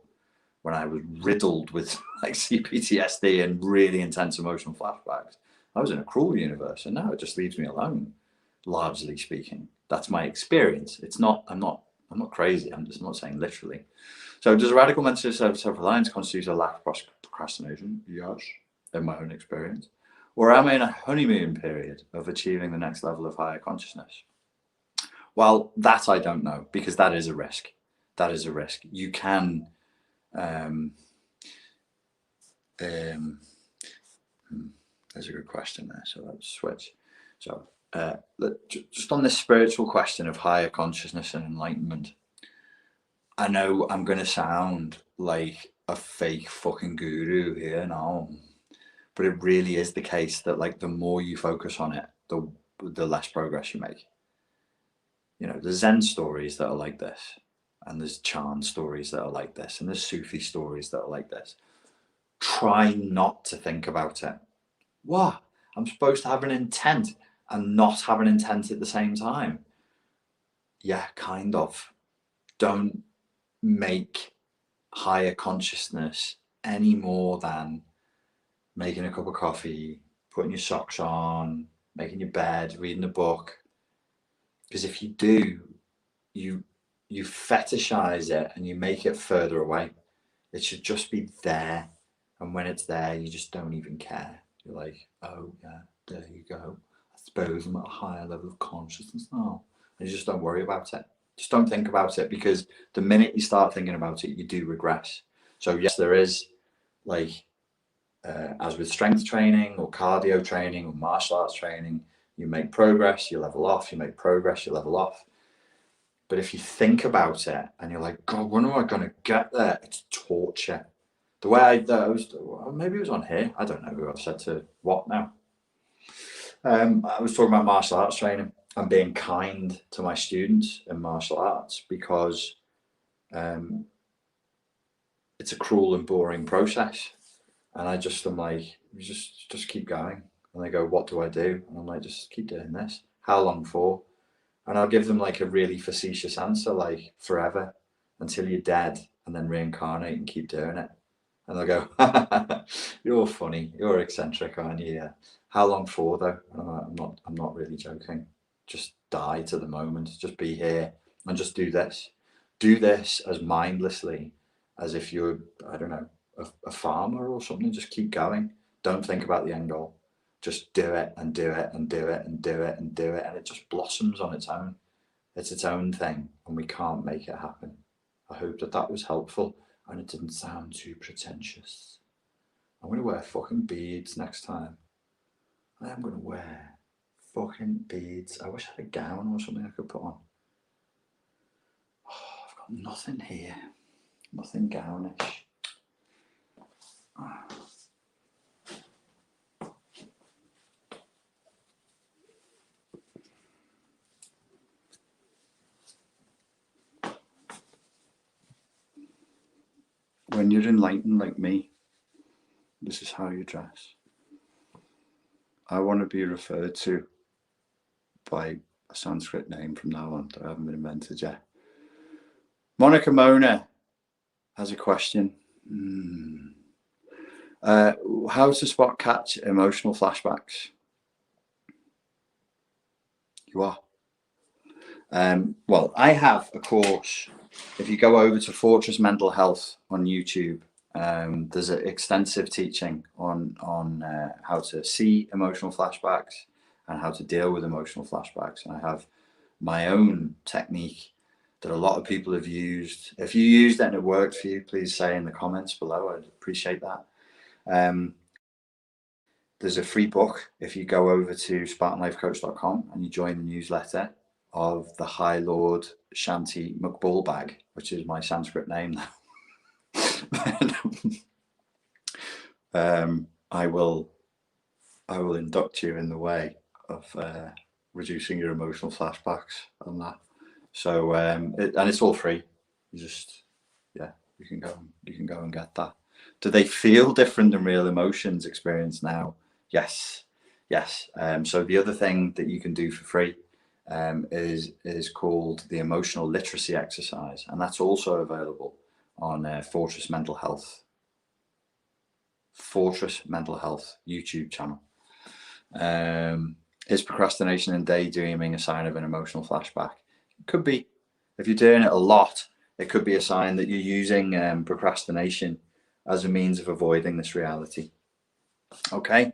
[SPEAKER 1] when I was riddled with like CPTSD and really intense emotional flashbacks. I was in a cruel universe, and now it just leaves me alone, largely speaking. That's my experience. It's not, I'm not crazy. I'm just not saying literally. So does a radical mental self-reliance constitute a lack of procrastination? Yes, in my own experience. Or am I in a honeymoon period of achieving the next level of higher consciousness? Well, that I don't know, because that is a risk. That is a risk. You can, there's a good question there, so let's switch. So just on this spiritual question of higher consciousness and enlightenment, I know I'm going to sound like a fake fucking guru here now, but it really is the case that like the more you focus on it, the less progress you make. You know, there's Zen stories that are like this, and there's Chan stories that are like this, and there's Sufi stories that are like this. try not to think about it. What? I'm supposed to have an intent and not have an intent at the same time? Yeah, kind of. Don't make higher consciousness any more than making a cup of coffee, putting your socks on, making your bed, reading a book. Because if you do, you fetishize it and you make it further away. It should just be there. And when it's there, you just don't even care. You're like, oh yeah, there you go. I suppose I'm at a higher level of consciousness now. And you just don't worry about it. Just don't think about it, because the minute you start thinking about it, you do regress. So yes, there is, like, as with strength training or cardio training or martial arts training, you make progress, you level off, you make progress, you level off. But if you think about it and you're like, God, when am I going to get there? It's torture. The way I was, maybe it was on here. I don't know who I've said to what now. I was talking about martial arts training and being kind to my students in martial arts, because it's a cruel and boring process. And I'm like, just keep going. And they go, what do I do? And I'm like, just keep doing this. How long for? And I'll give them like a really facetious answer, like forever, until you're dead, and then reincarnate and keep doing it. And they'll go, you're funny, you're eccentric, aren't you? Yeah. How long for though? I'm not really joking. Just die to the moment. Just be here and just do this. Do this as mindlessly as if you're, I don't know, a farmer or something. Just keep going. Don't think about the end goal. Just do it and do it and do it and do it and do it, and it just blossoms on its own. It's its own thing, and we can't make it happen. I hope that was helpful, and it didn't sound too pretentious. I'm going to wear fucking beads next time. I am going to wear fucking beads. I wish I had a gown or something I could put on. Oh, I've got nothing here. Nothing gownish. Oh. When you're enlightened like me, this is how you dress. I want to be referred to by a Sanskrit name from now on that I haven't been invented yet. Monica Mona has a question. How to spot catch emotional flashbacks? You are. Well, I have a course. If you go over to Fortress Mental Health on YouTube, there's an extensive teaching on how to see emotional flashbacks and how to deal with emotional flashbacks. And I have my own technique that a lot of people have used. If you used it and it worked for you, please say in the comments below. I'd appreciate that. There's a free book if you go over to SpartanLifeCoach.com and you join the newsletter of the High Lord Shanti McBullbag, which is my Sanskrit name now. I will induct you in the way of reducing your emotional flashbacks on that. So and it's all free. You can go and get that. Do they feel different than real emotions experienced now? Yes. So the other thing that you can do for free is called the emotional literacy exercise, and that's also available on Fortress Mental Health YouTube channel. Is procrastination and daydreaming a sign of an emotional flashback? It could be. If you're doing it a lot, it could be a sign that you're using procrastination as a means of avoiding this reality. Okay,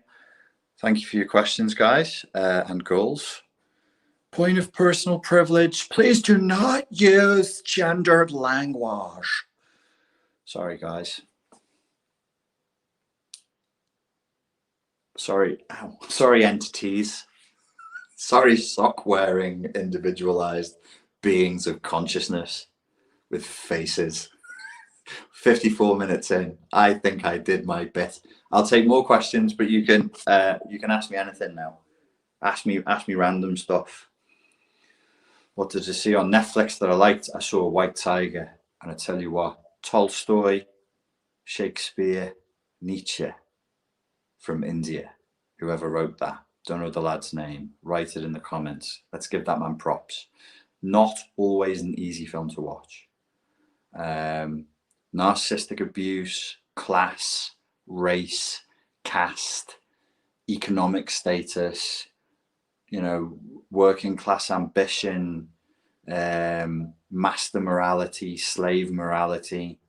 [SPEAKER 1] thank you for your questions, guys and girls. Point of personal privilege, please do not use gendered language. Sorry, guys. Sorry, entities. Sorry, sock-wearing, individualized beings of consciousness with faces. 54 minutes in. I think I did my bit. I'll take more questions, but you can ask me anything now. Ask me random stuff. What did I see on Netflix that I liked? I saw White Tiger, and I tell you what, Tolstoy, Shakespeare, Nietzsche from India. Whoever wrote that, don't know the lad's name, write it in the comments. Let's give that man props. Not always an easy film to watch. Narcissistic abuse, class, race, caste, economic status, you know, working class ambition, master morality, slave morality.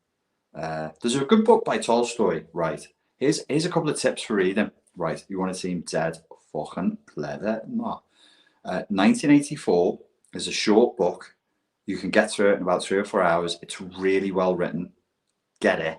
[SPEAKER 1] There's a good book by Tolstoy, right? Here's a couple of tips for reading, right? You want to see him dead fucking clever? No. 1984 is a short book. You can get through it in about 3 or 4 hours. It's really well written. Get it.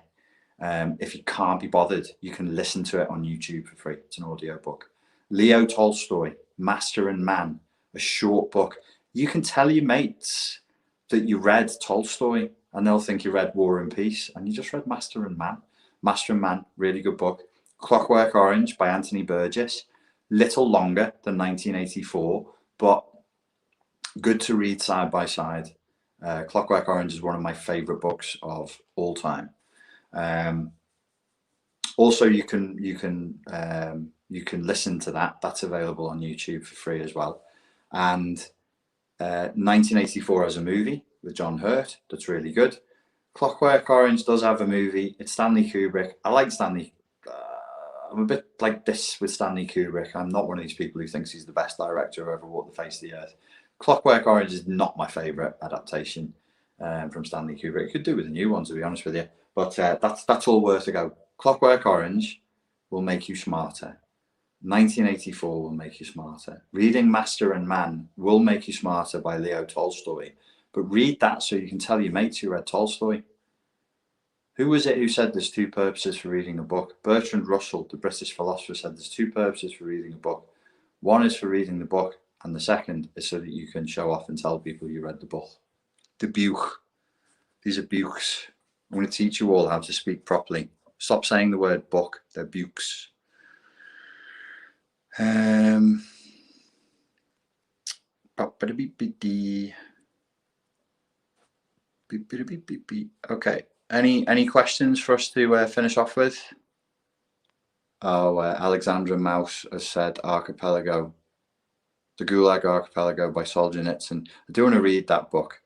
[SPEAKER 1] If you can't be bothered, you can listen to it on YouTube for free. It's an audio book. Leo Tolstoy, Master and Man, a short book. You can tell your mates that you read Tolstoy and they'll think you read War and Peace and you just read Master and Man. Master and Man, really good book. Clockwork Orange by Anthony Burgess. Little longer than 1984, but good to read side by side. Clockwork Orange is one of my favorite books of all time. Also, you can listen to that. That's available on YouTube for free as well. And 1984 as a movie with John Hurt. That's really good. Clockwork Orange does have a movie. It's Stanley Kubrick. I like Stanley. I'm a bit like this with Stanley Kubrick. I'm not one of these people who thinks he's the best director who ever walked the face of the earth. Clockwork Orange is not my favourite adaptation from Stanley Kubrick. Could do with a new one, to be honest with you. But that's all worth a go. Clockwork Orange will make you smarter. 1984 will make you smarter. Reading Master and Man will make you smarter by Leo Tolstoy. But read that so you can tell your mates who read Tolstoy. Who was it who said there's 2 purposes for reading a book? Bertrand Russell, the British philosopher, said there's 2 purposes for reading a book. One is for reading the book, and the second is so that you can show off and tell people you read the book. The buch. These are buchs. I'm going to teach you all how to speak properly. Stop saying the word book. They're buchs. Okay. Any questions for us to finish off with? Oh, Alexandra Mouse has said Archipelago, The Gulag Archipelago by Solzhenitsyn. I do want to read that book.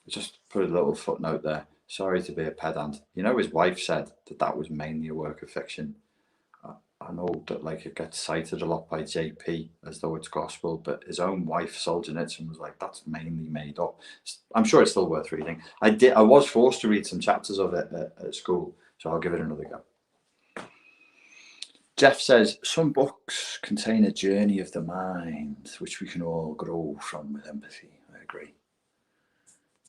[SPEAKER 1] Just put a little footnote there. Sorry to be a pedant. You know, his wife said that was mainly a work of fiction. I know that like it gets cited a lot by JP as though it's gospel, but his own wife Solzhenitsyn was like, that's mainly made up. I'm sure it's still worth reading. I was forced to read some chapters of it at school, so I'll give it another go. Jeff says, some books contain a journey of the mind, which we can all grow from with empathy. I agree.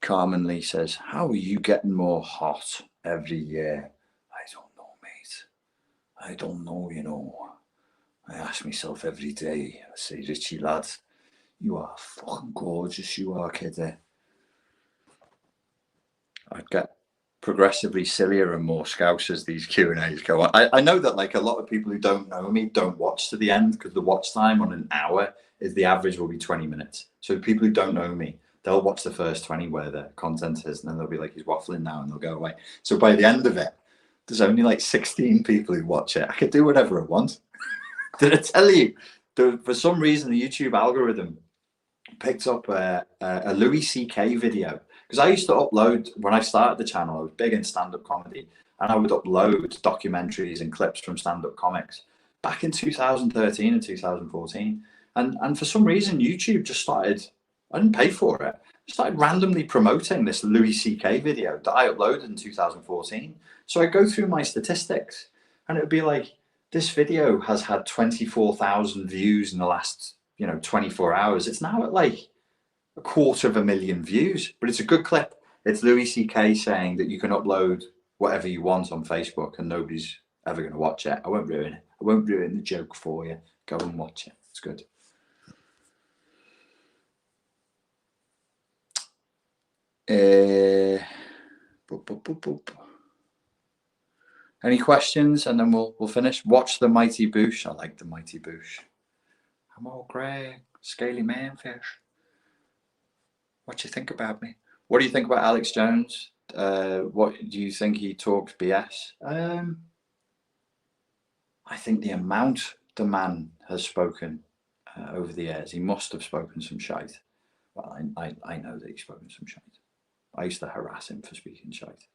[SPEAKER 1] Carmen Lee says, how are you getting more hot every year? I don't know, mate. I don't know, you know. I ask myself every day, I say, Richie lad, you are fucking gorgeous, you are, kiddy. I'd get progressively sillier and more scouse as these Q&As go on. I know that like a lot of people who don't know me don't watch to the end because the watch time on an hour is the average will be 20 minutes. So people who don't know me, they'll watch the first 20 where the content is, and then they'll be like, he's waffling now, and they'll go away. So by the end of it, there's only like 16 people who watch it. I could do whatever I want. Did I tell you? For some reason, the YouTube algorithm picked up a Louis C.K. video. Because I used to upload, when I started the channel, I was big in stand-up comedy, and I would upload documentaries and clips from stand-up comics back in 2013 and 2014. And for some reason, YouTube just started, I didn't pay for it, started randomly promoting this Louis C.K. video that I uploaded in 2014. So I go through my statistics, and it would be like, this video has had 24,000 views in the last, 24 hours. It's now at like 250,000 views, but it's a good clip. It's Louis C.K. saying that you can upload whatever you want on Facebook and nobody's ever going to watch it. I won't ruin it. I won't ruin the joke for you. Go and watch it. It's good. Any questions? And then we'll finish. Watch The Mighty Boosh. I like The Mighty Boosh. I'm all Greg, scaly manfish. What do you think about me? What do you think about Alex Jones? What do you think he talks BS? I think the amount the man has spoken over the years, he must have spoken some shite. Well, I know that he's spoken some shite. I used to harass him for speaking shite.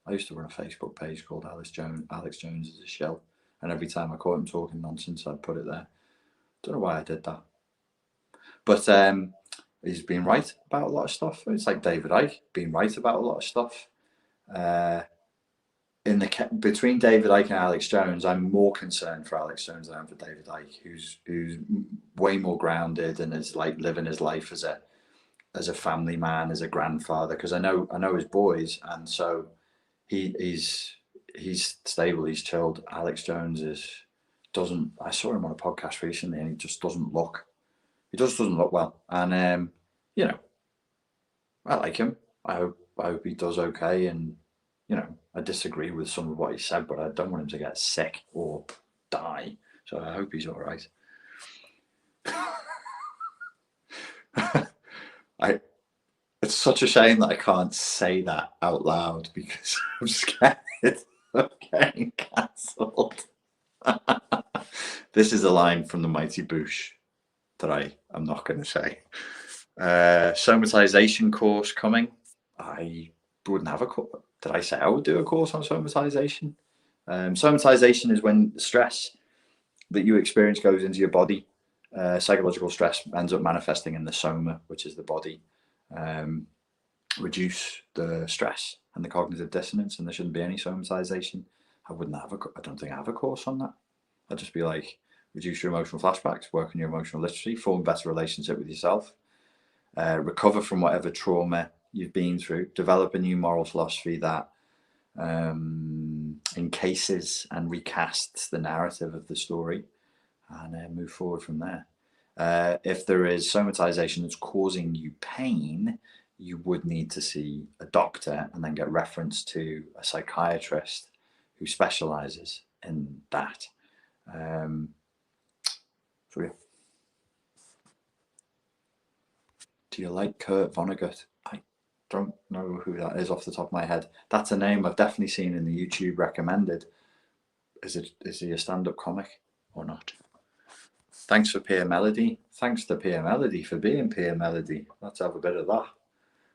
[SPEAKER 1] I used to run a Facebook page called Alex Jones is a shill, and every time I caught him talking nonsense, I'd put it there. Don't know why I did that, but he's been right about a lot of stuff. It's like David Icke being right about a lot of stuff. Between David Icke and Alex Jones, I'm more concerned for Alex Jones than I am for David Icke, who's way more grounded and is like living his life as a family man, as a grandfather. Because I know his boys, and so he's stable, he's chilled. Alex Jones doesn't. I saw him on a podcast recently, and he just doesn't look. He just doesn't look well, and you know, I like him. I hope he does okay, and you know, I disagree with some of what he said, but I don't want him to get sick or die. So I hope he's all right. It's such a shame that I can't say that out loud because I'm scared of getting cancelled. This is a line from the Mighty Boosh that I'm not going to say. Somatization course coming. I wouldn't have a course. Did I say I would do a course on somatization? Somatization is when the stress that you experience goes into your body. Psychological stress ends up manifesting in the soma, which is the body. Reduce the stress and the cognitive dissonance, and there shouldn't be any somatization. I don't think I have a course on that. I'd just be like, reduce your emotional flashbacks, work on your emotional literacy, form a better relationship with yourself, recover from whatever trauma you've been through, develop a new moral philosophy that encases and recasts the narrative of the story, and move forward from there. If there is somatization that's causing you pain, you would need to see a doctor and then get reference to a psychiatrist who specializes in that. So yeah. Do you like Kurt Vonnegut? I don't know who that is off the top of my head. That's a name I've definitely seen in the YouTube recommended. Is he a stand-up comic or not? Thanks for Peer Melody. Thanks to Peer Melody for being Peer Melody. Let's have a bit of that.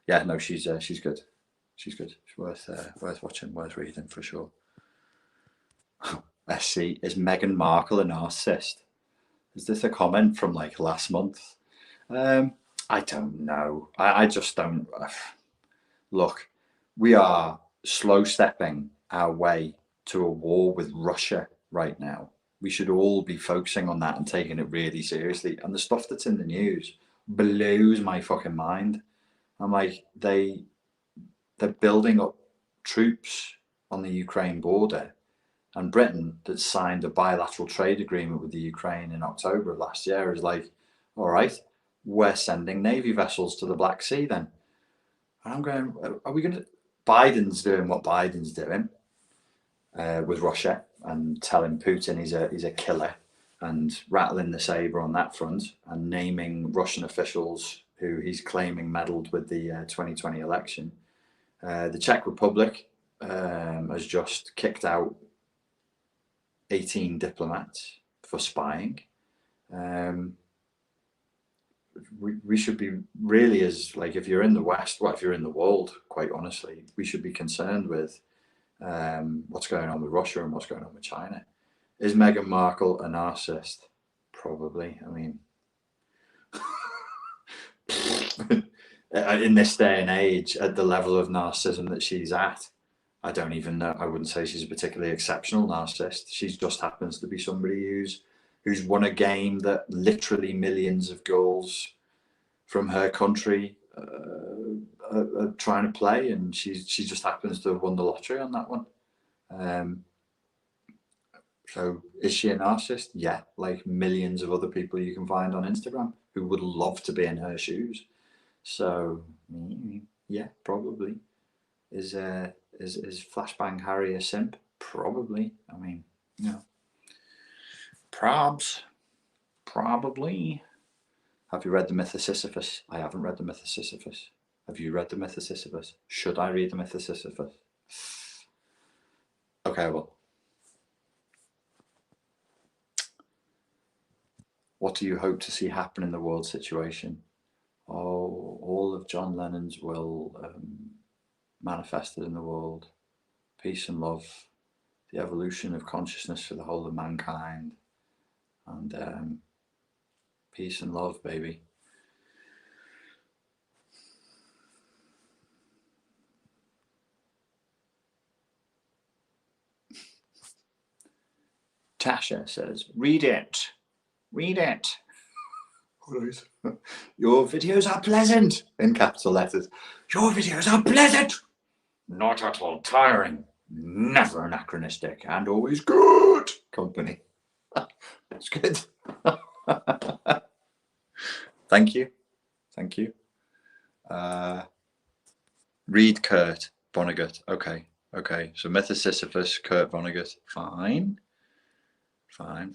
[SPEAKER 1] Yeah, no, she's good. She's good. She's worth watching, worth reading for sure. SC, is Meghan Markle a narcissist? Is this a comment from like last month? I don't know. I just don't. Look, we are slow stepping our way to a war with Russia right now. We should all be focusing on that and taking it really seriously. And the stuff that's in the news blows my fucking mind. I'm like, they're building up troops on the Ukraine border, and Britain, that signed a bilateral trade agreement with the Ukraine in October of last year, is like, all right, we're sending Navy vessels to the Black Sea then. And I'm going, are we going to... Biden's doing what Biden's doing with Russia and telling Putin he's a killer and rattling the saber on that front and naming Russian officials who he's claiming meddled with the 2020 election. The Czech Republic has just kicked out 18 diplomats for spying. We should be really, as like, if you're in the West, if you're in the world, quite honestly, we should be concerned with what's going on with Russia and what's going on with China. Is Meghan Markle a narcissist? Probably. I mean, in this day and age, at the level of narcissism that she's at, I don't even know. I wouldn't say she's a particularly exceptional narcissist. She just happens to be somebody who's won a game that literally millions of girls from her country are trying to play, and she just happens to have won the lottery on that one. So is she a narcissist? Yeah, like millions of other people you can find on Instagram who would love to be in her shoes. So yeah, probably. Is Flashbang Harry a simp? Probably. I mean, you know, probably. Have you read The Myth of Sisyphus? I haven't read The Myth of Sisyphus. Have you read The Myth of Sisyphus? Should I read The Myth of Sisyphus? Okay, well. What do you hope to see happen in the world situation? Oh, all of John Lennon's will manifested in the world. Peace and love, the evolution of consciousness for the whole of mankind, and peace and love, baby. Tasha says, read it. Read it. Your videos are pleasant, in capital letters. Your videos are pleasant. Not at all tiring. Never anachronistic. And always good company. That's good. Thank you. Thank you. Read Kurt Vonnegut. Okay. Okay. So Mythosisyphus, Kurt Vonnegut. Fine. Fine.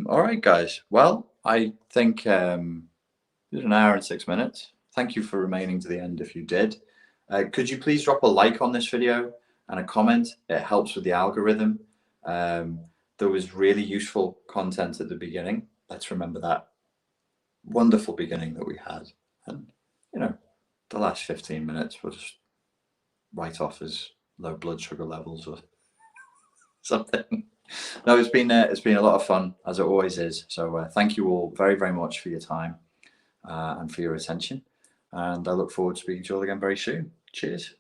[SPEAKER 1] All right, guys. Well, I think it was an hour and 6 minutes. Thank you for remaining to the end if you did. Could you please drop a like on this video and a comment? It helps with the algorithm. There was really useful content at the beginning. Let's remember that wonderful beginning that we had. And, you know, the last 15 minutes we'll just write off as low blood sugar levels or something. No, it's been a lot of fun, as it always is. So thank you all very, very much for your time and for your attention. And I look forward to speaking to you all again very soon. Cheers.